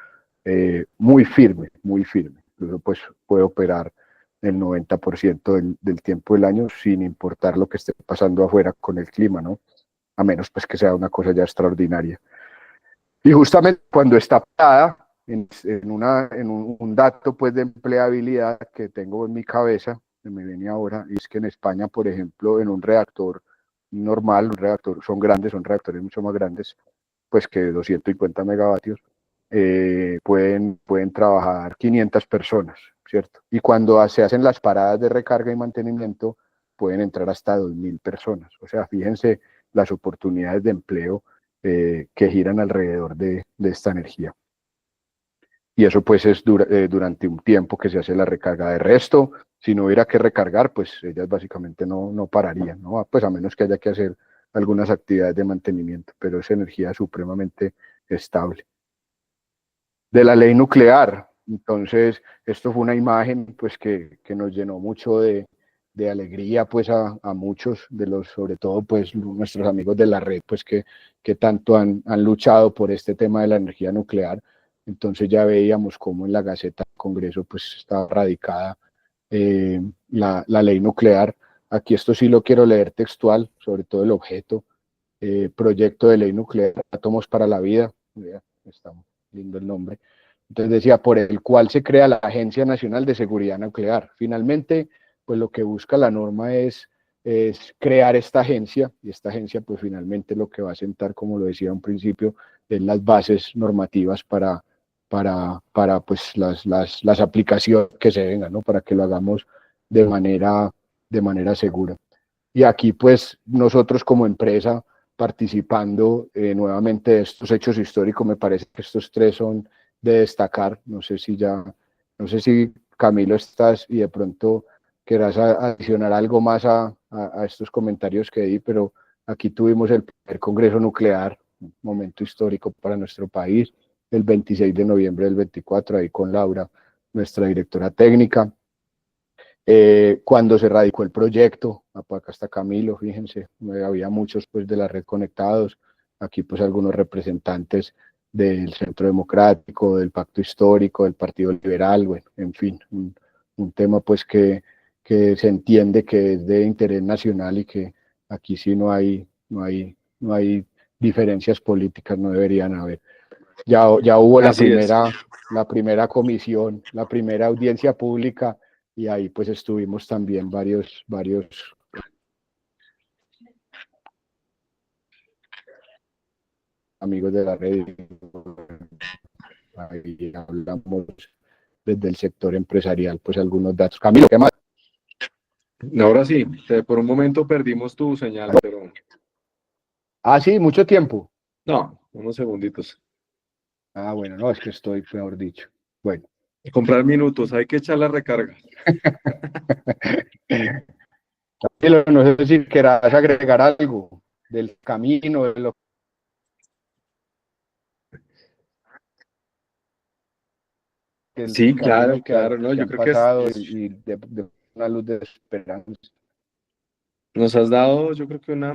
S2: muy firme, incluso pues puede operar el 90% del tiempo del año sin importar lo que esté pasando afuera con el clima, ¿no? A menos pues que sea una cosa ya extraordinaria. Y justamente cuando está parada, un dato pues de empleabilidad que tengo en mi cabeza, que me viene ahora, y es que en España, por ejemplo, en un reactor normal, son reactores mucho más grandes, pues que 250 megavatios, pueden trabajar 500 personas, ¿cierto? Y cuando se hacen las paradas de recarga y mantenimiento, pueden entrar hasta 2.000 personas. O sea, fíjense las oportunidades de empleo que giran alrededor de esta energía. Y eso pues es durante un tiempo que se hace la recarga. De resto, si no hubiera que recargar, pues ellas básicamente no pararían, ¿no? Pues a menos que haya que hacer algunas actividades de mantenimiento, pero es energía supremamente estable. De la ley nuclear, entonces esto fue una imagen pues que nos llenó mucho de alegría pues a muchos de los, sobre todo pues nuestros amigos de la red pues que tanto han luchado por este tema de la energía nuclear. Entonces ya veíamos cómo en la Gaceta del Congreso pues estaba radicada la ley nuclear. Aquí esto sí lo quiero leer textual, sobre todo el objeto. proyecto de ley nuclear, Átomos para la Vida, está lindo el nombre. Entonces decía, por el cual se crea la Agencia Nacional de Seguridad Nuclear. Finalmente, pues lo que busca la norma es crear esta agencia, y esta agencia pues finalmente lo que va a sentar, como lo decía a un principio, es las bases normativas para pues las aplicaciones que se vengan, ¿no? Para que lo hagamos de manera segura. Y aquí pues nosotros como empresa participando nuevamente de estos hechos históricos, me parece que estos tres son de destacar. No sé si Camilo estás y de pronto querrás adicionar algo más a estos comentarios que di, pero aquí tuvimos el primer Congreso Nuclear, un momento histórico para nuestro país, el 26 de noviembre del 24, ahí con Laura, nuestra directora técnica. Cuando se radicó el proyecto, acá está Camilo, fíjense, había muchos pues de la red conectados, aquí pues algunos representantes del Centro Democrático, del Pacto Histórico, del Partido Liberal, bueno, en fin, un tema pues que se entiende que es de interés nacional y que aquí sí no hay diferencias políticas, no deberían haber. Ya hubo la primera comisión, la primera audiencia pública, y ahí pues estuvimos también varios amigos de la red, ahí hablamos desde el sector empresarial, pues algunos datos. Camilo, ¿qué más?
S3: Ahora sí, por un momento perdimos tu señal, pero
S2: Ah, sí, mucho tiempo.
S3: no, unos segunditos.
S2: Ah, bueno, no, es que estoy, peor dicho. Bueno.
S3: Comprar minutos, hay que echar la recarga.
S2: Camilo, no sé si querás agregar algo del camino, de lo
S3: Sí, claro, no,
S2: que
S3: yo
S2: han
S3: creo que
S2: pasado y de una luz de esperanza.
S3: nos has dado, yo creo que una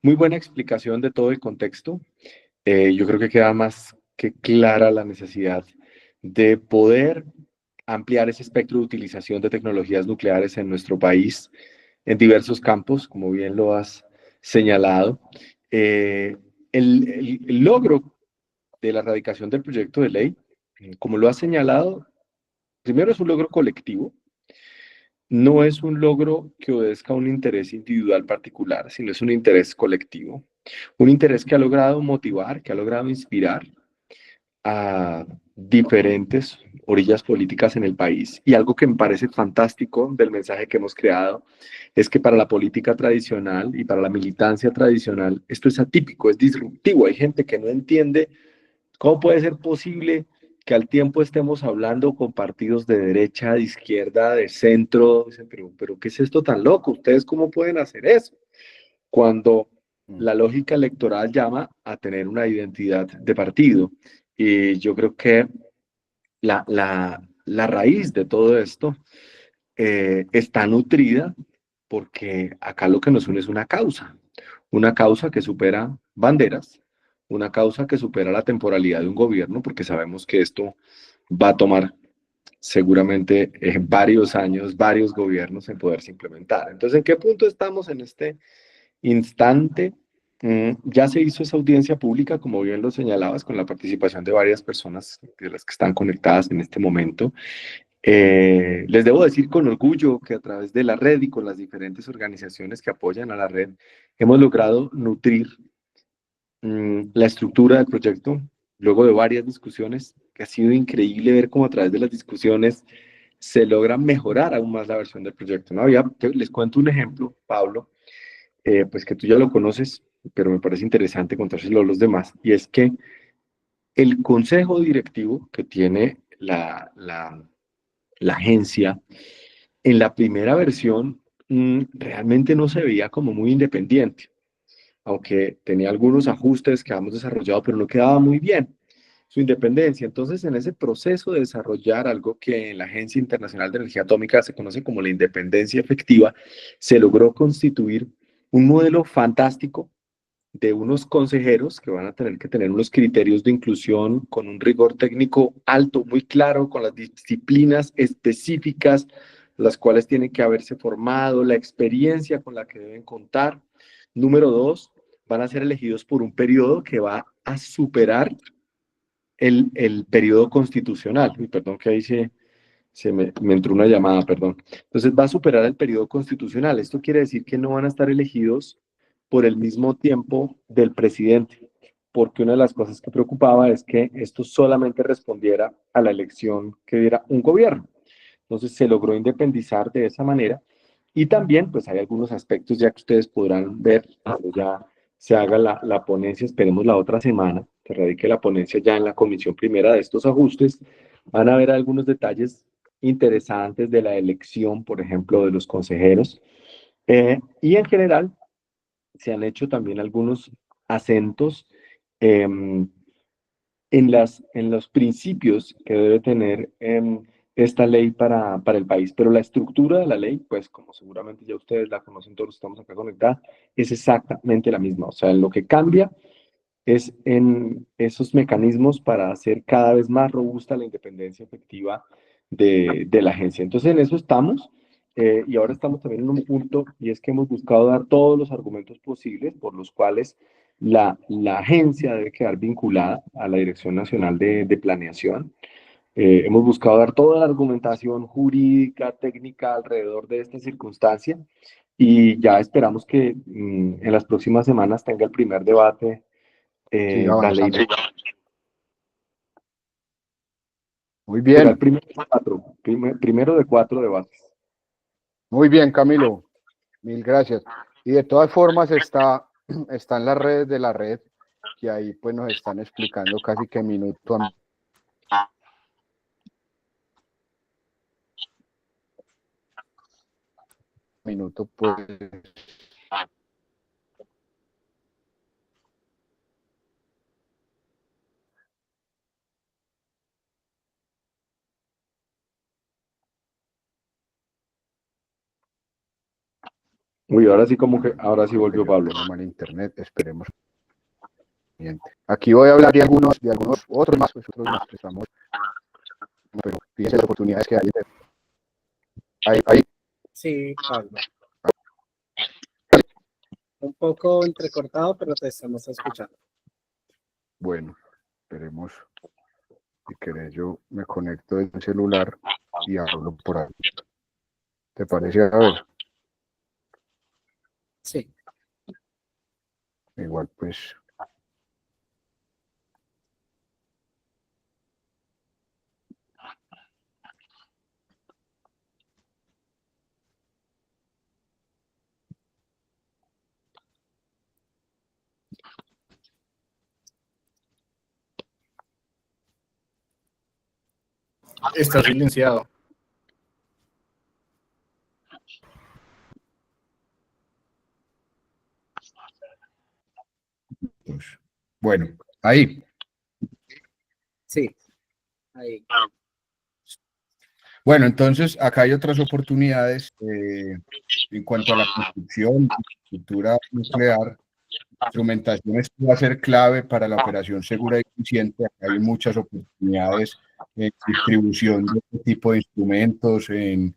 S3: muy buena explicación de todo el contexto. Yo creo que queda más que clara la necesidad de poder ampliar ese espectro de utilización de tecnologías nucleares en nuestro país en diversos campos, como bien lo has señalado. El logro de la erradicación del proyecto de ley, como lo has señalado, primero es un logro colectivo, no es un logro que obedezca a un interés individual particular, sino es un interés colectivo, un interés que ha logrado motivar, que ha logrado inspirar a diferentes orillas políticas en el país. Y algo que me parece fantástico del mensaje que hemos creado es que para la política tradicional y para la militancia tradicional esto es atípico, es disruptivo. Hay gente que no entiende cómo puede ser posible que al tiempo estemos hablando con partidos de derecha, de izquierda, de centro. Dicen, pero ¿qué es esto tan loco? ¿Ustedes cómo pueden hacer eso? Cuando la lógica electoral llama a tener una identidad de partido. Y yo creo que la raíz de todo esto está nutrida porque acá lo que nos une es una causa que supera banderas, una causa que supera la temporalidad de un gobierno, porque sabemos que esto va a tomar seguramente varios años, varios gobiernos en poderse implementar. Entonces, ¿en qué punto estamos en este instante? Ya se hizo esa audiencia pública, como bien lo señalabas, con la participación de varias personas de las que están conectadas en este momento. Les debo decir con orgullo que a través de la red y con las diferentes organizaciones que apoyan a la red, hemos logrado nutrir la estructura del proyecto, luego de varias discusiones, que ha sido increíble ver cómo a través de las discusiones se logra mejorar aún más la versión del proyecto, ¿no? Les cuento un ejemplo, Pablo, pues que tú ya lo conoces, pero me parece interesante contárselo a los demás, y es que el consejo directivo que tiene la agencia, en la primera versión realmente no se veía como muy independiente, aunque tenía algunos ajustes que hemos desarrollado, pero no quedaba muy bien su independencia. Entonces, en ese proceso de desarrollar algo que en la Agencia Internacional de Energía Atómica se conoce como la independencia efectiva, se logró constituir un modelo fantástico de unos consejeros que van a tener que tener unos criterios de inclusión con un rigor técnico alto, muy claro, con las disciplinas específicas, las cuales tienen que haberse formado, la experiencia con la que deben contar. Número 2, van a ser elegidos por un periodo que va a superar el periodo constitucional. Uy, perdón que ahí me entró una llamada, perdón. Entonces va a superar el periodo constitucional. Esto quiere decir que no van a estar elegidos por el mismo tiempo del presidente, porque una de las cosas que preocupaba es que esto solamente respondiera a la elección que diera un gobierno. Entonces se logró independizar de esa manera y también pues hay algunos aspectos ya que ustedes podrán ver cuando ya se haga la ponencia, esperemos la otra semana, se radique la ponencia ya en la comisión primera de estos ajustes, van a ver algunos detalles interesantes de la elección, por ejemplo, de los consejeros. Y en general se han hecho también algunos acentos eh, en los principios que debe tener esta ley para el país. Pero la estructura de la ley, pues como seguramente ya ustedes la conocen, todos los que estamos acá conectados, es exactamente la misma. O sea, lo que cambia es en esos mecanismos para hacer cada vez más robusta la independencia efectiva de la agencia. Entonces, en eso estamos. Y ahora estamos también en un punto, y es que hemos buscado dar todos los argumentos posibles por los cuales la agencia debe quedar vinculada a la Dirección Nacional de Planeación. Hemos buscado dar toda la argumentación jurídica, técnica alrededor de esta circunstancia y ya esperamos que en las próximas semanas tenga el primer debate
S2: Sí,
S3: la ley.
S2: avanzando. Muy
S3: Será el
S2: bien,
S3: primero de 4 debates.
S2: muy bien, Camilo. Mil gracias. Y de todas formas están las redes de la red, que ahí pues nos están explicando casi que minuto a minuto, pues.
S3: Uy, ahora sí ahora sí volvió Pablo.
S2: Mal internet, esperemos. Aquí voy a hablar de algunos otros más, pues otros más que estamos, pero fíjense las oportunidades que hay. Ahí.
S1: Sí, Pablo. Un poco entrecortado, pero te estamos escuchando.
S2: Bueno, esperemos. Si querés, yo me conecto desde el celular y hablo por ahí. ¿Te parece? A ver.
S1: Sí.
S2: Igual, pues.
S1: Está silenciado.
S2: Bueno, ahí.
S1: Sí. Ahí.
S2: Bueno, entonces acá hay otras oportunidades en cuanto a la construcción, infraestructura nuclear. Instrumentación esto va a ser clave para la operación segura y eficiente. Acá hay muchas oportunidades en distribución de este tipo de instrumentos, en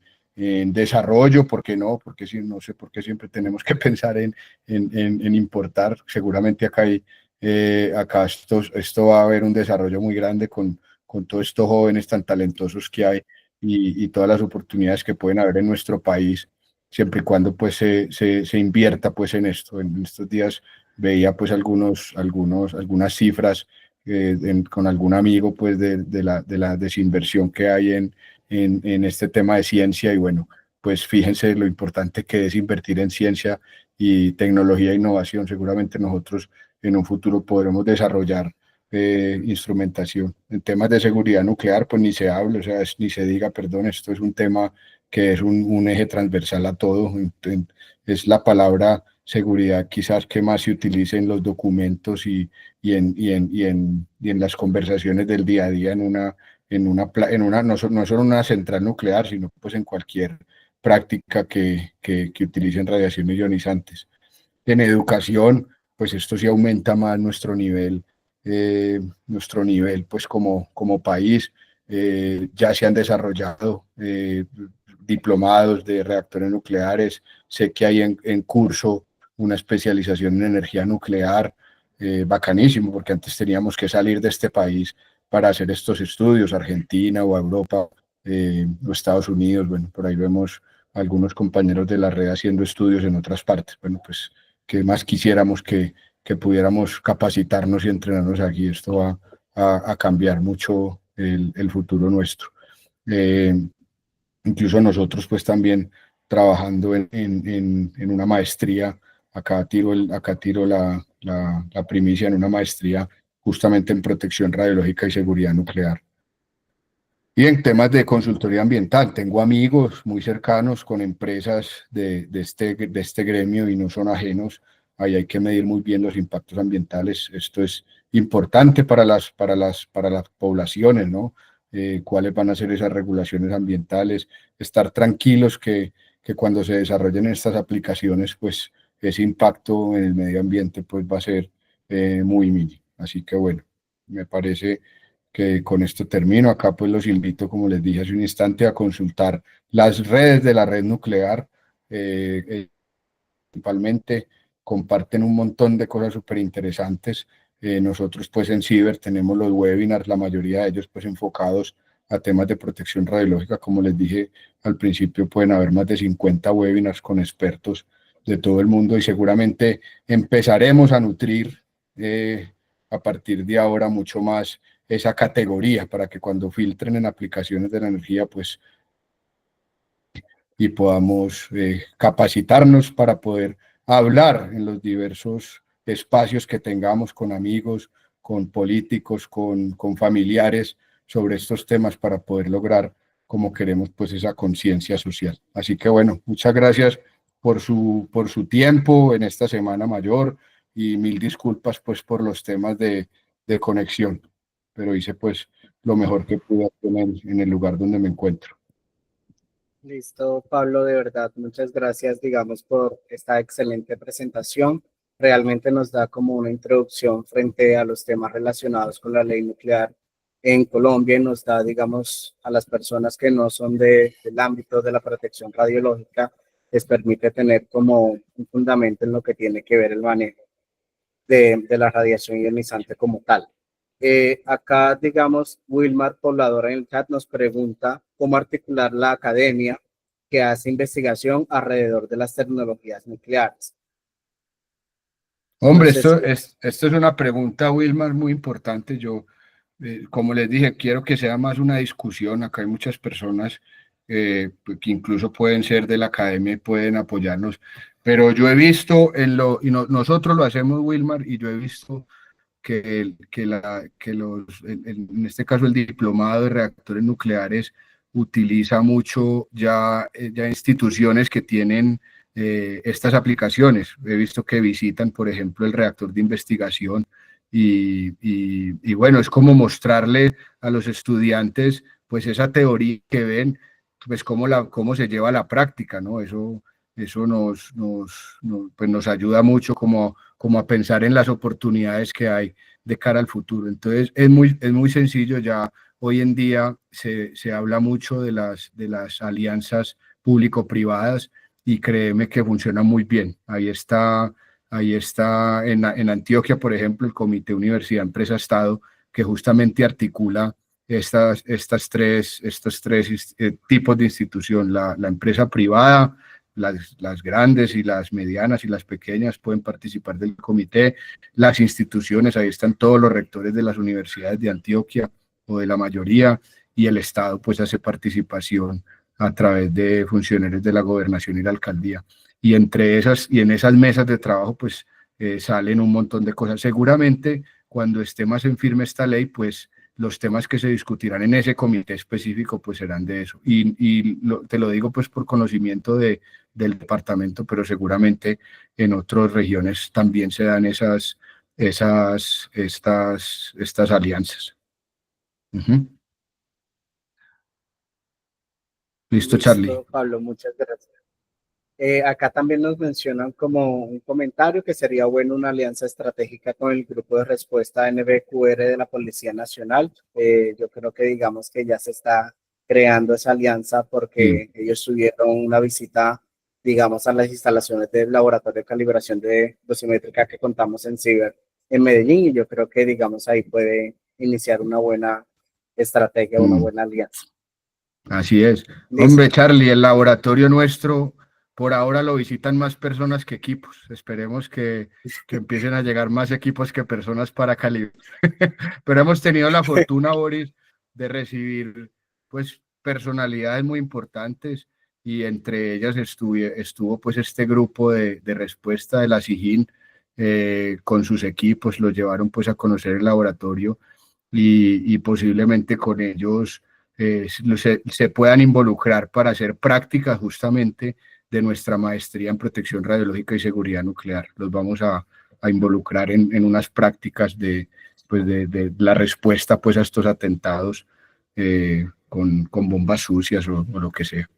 S2: desarrollo, ¿por qué no? Porque si, no sé por qué siempre tenemos que pensar en importar. Seguramente acá acá esto va a haber un desarrollo muy grande con todos estos jóvenes tan talentosos que hay y todas las oportunidades que pueden haber en nuestro país, siempre y cuando pues se invierta pues en esto. En estos días veía pues algunas cifras con algún amigo pues de la desinversión que hay en este tema de ciencia y bueno, pues fíjense lo importante que es invertir en ciencia y tecnología e innovación. Seguramente nosotros en un futuro podremos desarrollar instrumentación. En temas de seguridad nuclear, pues ni se habla, o sea, ni se diga, perdón, esto es un tema que es un eje transversal a todo. Es la palabra seguridad quizás que más se utilice en los documentos y en las conversaciones del día a día no solo en una central nuclear, sino pues en cualquier práctica que utilicen radiaciones ionizantes. En educación, pues esto sí aumenta más nuestro nivel pues como país. Ya se han desarrollado diplomados de reactores nucleares, sé que hay en curso una especialización en energía nuclear, bacanísimo, porque antes teníamos que salir de este país para hacer estos estudios, Argentina o Europa, o Estados Unidos. Bueno, por ahí vemos algunos compañeros de la red haciendo estudios en otras partes. Bueno, pues, ¿qué más quisiéramos que pudiéramos capacitarnos y entrenarnos aquí? Esto va a cambiar mucho el futuro nuestro. Incluso nosotros pues también trabajando en una maestría, acá tiro la primicia en una maestría justamente en protección radiológica y seguridad nuclear. Y en temas de consultoría ambiental, tengo amigos muy cercanos con empresas de este gremio y no son ajenos. Ahí hay que medir muy bien los impactos ambientales. Esto es importante para las poblaciones, ¿no? Cuáles van a ser esas regulaciones ambientales, estar tranquilos que cuando se desarrollen estas aplicaciones, pues ese impacto en el medio ambiente pues va a ser muy mínimo. Así que bueno, me parece que con esto termino. Acá pues los invito, como les dije hace un instante, a consultar las redes de la red nuclear. Principalmente comparten un montón de cosas súper interesantes. Nosotros pues en Ciber tenemos los webinars, la mayoría de ellos pues enfocados a temas de protección radiológica. Como les dije al principio, pueden haber más de 50 webinars con expertos de todo el mundo y seguramente empezaremos a nutrir a partir de ahora mucho más esa categoría para que cuando filtren en aplicaciones de la energía, pues, y podamos capacitarnos para poder hablar en los diversos espacios que tengamos con amigos, con políticos, con familiares sobre estos temas para poder lograr, como queremos, pues esa conciencia social. Así que bueno, muchas gracias por su tiempo en esta Semana Mayor y mil disculpas pues por los temas de conexión, pero hice pues lo mejor que pude en el lugar donde me encuentro.
S1: Listo, Pablo, de verdad, muchas gracias, digamos, por esta excelente presentación. Realmente nos da como una introducción frente a los temas relacionados con la ley nuclear en Colombia y nos da, digamos, a las personas que no son del ámbito de la protección radiológica, les permite tener como un fundamento en lo que tiene que ver el manejo de la radiación ionizante como tal. Acá, digamos, Wilmar, pobladora en el chat, nos pregunta cómo articular la academia que hace investigación alrededor de las tecnologías nucleares.
S2: Hombre,
S1: No sé
S2: esto es una pregunta, Wilmar, muy importante. Yo, como les dije, quiero que sea más una discusión. Acá hay muchas personas pues, que incluso pueden ser de la academia y pueden apoyarnos, pero yo he visto nosotros lo hacemos, Wilmar, y yo he visto en este caso el diplomado de reactores nucleares utiliza mucho ya instituciones que tienen estas aplicaciones. He visto que visitan, por ejemplo, el reactor de investigación y bueno, es como mostrarle a los estudiantes pues esa teoría que ven, pues cómo se lleva a la práctica, ¿no? Eso pues nos ayuda mucho como a pensar en las oportunidades que hay de cara al futuro. Entonces, es muy sencillo. Ya hoy en día se habla mucho de las alianzas público-privadas y créeme que funciona muy bien. Ahí está en Antioquia, por ejemplo, el Comité Universidad Empresa Estado, que justamente articula estos tres tipos de institución, la empresa privada, las grandes y las medianas y las pequeñas pueden participar del comité, las instituciones, ahí están todos los rectores de las universidades de Antioquia o de la mayoría, y el Estado pues hace participación a través de funcionarios de la gobernación y la alcaldía. Y en esas mesas de trabajo pues salen un montón de cosas. Seguramente cuando esté más en firme esta ley, pues los temas que se discutirán en ese comité específico pues serán de eso. Te lo digo pues por conocimiento del departamento, pero seguramente en otras regiones también se dan estas alianzas. Listo, Charlie.
S1: Listo, Pablo, muchas gracias. Acá también nos mencionan como un comentario que sería bueno una alianza estratégica con el grupo de respuesta NBQR de la Policía Nacional. Yo creo que digamos que ya se está creando esa alianza porque ellos tuvieron una visita, digamos, a las instalaciones del laboratorio de calibración de dosimétrica que contamos en Ciber en Medellín, y yo creo que, digamos, ahí puede iniciar una buena estrategia, una buena alianza.
S2: Así es.
S1: Listo.
S2: Hombre, Charlie, el laboratorio nuestro, por ahora lo visitan más personas que equipos. Esperemos que empiecen a llegar más equipos que personas para calibrar. Pero hemos tenido la fortuna, Boris, de recibir pues personalidades muy importantes, y entre ellas estuvo pues este grupo de respuesta de la SIGIN, con sus equipos, los llevaron pues a conocer el laboratorio, y posiblemente con ellos se puedan involucrar para hacer prácticas justamente de nuestra maestría en protección radiológica y seguridad nuclear. Los vamos a involucrar en unas prácticas pues de la respuesta pues a estos atentados, con bombas sucias o lo que sea.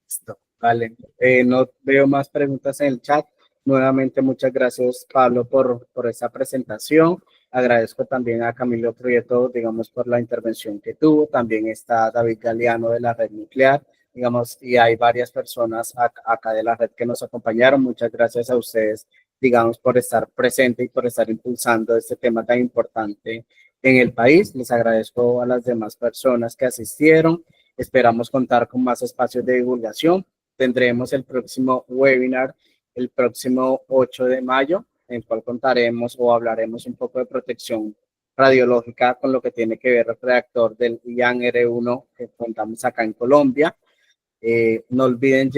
S1: Listo, vale. No veo más preguntas en el chat. Nuevamente, muchas gracias, Pablo, por esa presentación. Agradezco también a Camilo Prieto, digamos, por la intervención que tuvo. También está David Galeano de la Red Nuclear, digamos, y hay varias personas acá de la red que nos acompañaron. Muchas gracias a ustedes, digamos, por estar presente y por estar impulsando este tema tan importante en el país. Les agradezco a las demás personas que asistieron. Esperamos contar con más espacios de divulgación. Tendremos el próximo webinar el próximo 8 de mayo, en el cual contaremos o hablaremos un poco de protección radiológica con lo que tiene que ver el reactor del IAN R1 que contamos acá en Colombia. No olviden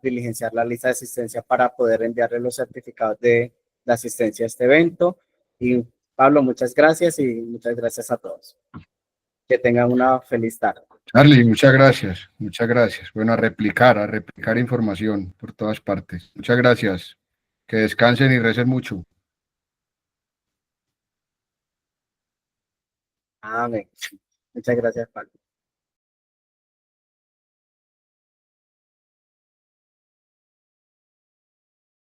S1: diligenciar la lista de asistencia para poder enviarle los certificados de asistencia a este evento. Y Pablo, muchas gracias, y muchas gracias a todos. Que tengan una feliz tarde.
S2: Charlie, muchas gracias, muchas gracias. Bueno, a replicar información por todas partes. Muchas gracias. Que descansen y recen mucho.
S1: Amén. Muchas gracias, Pablo.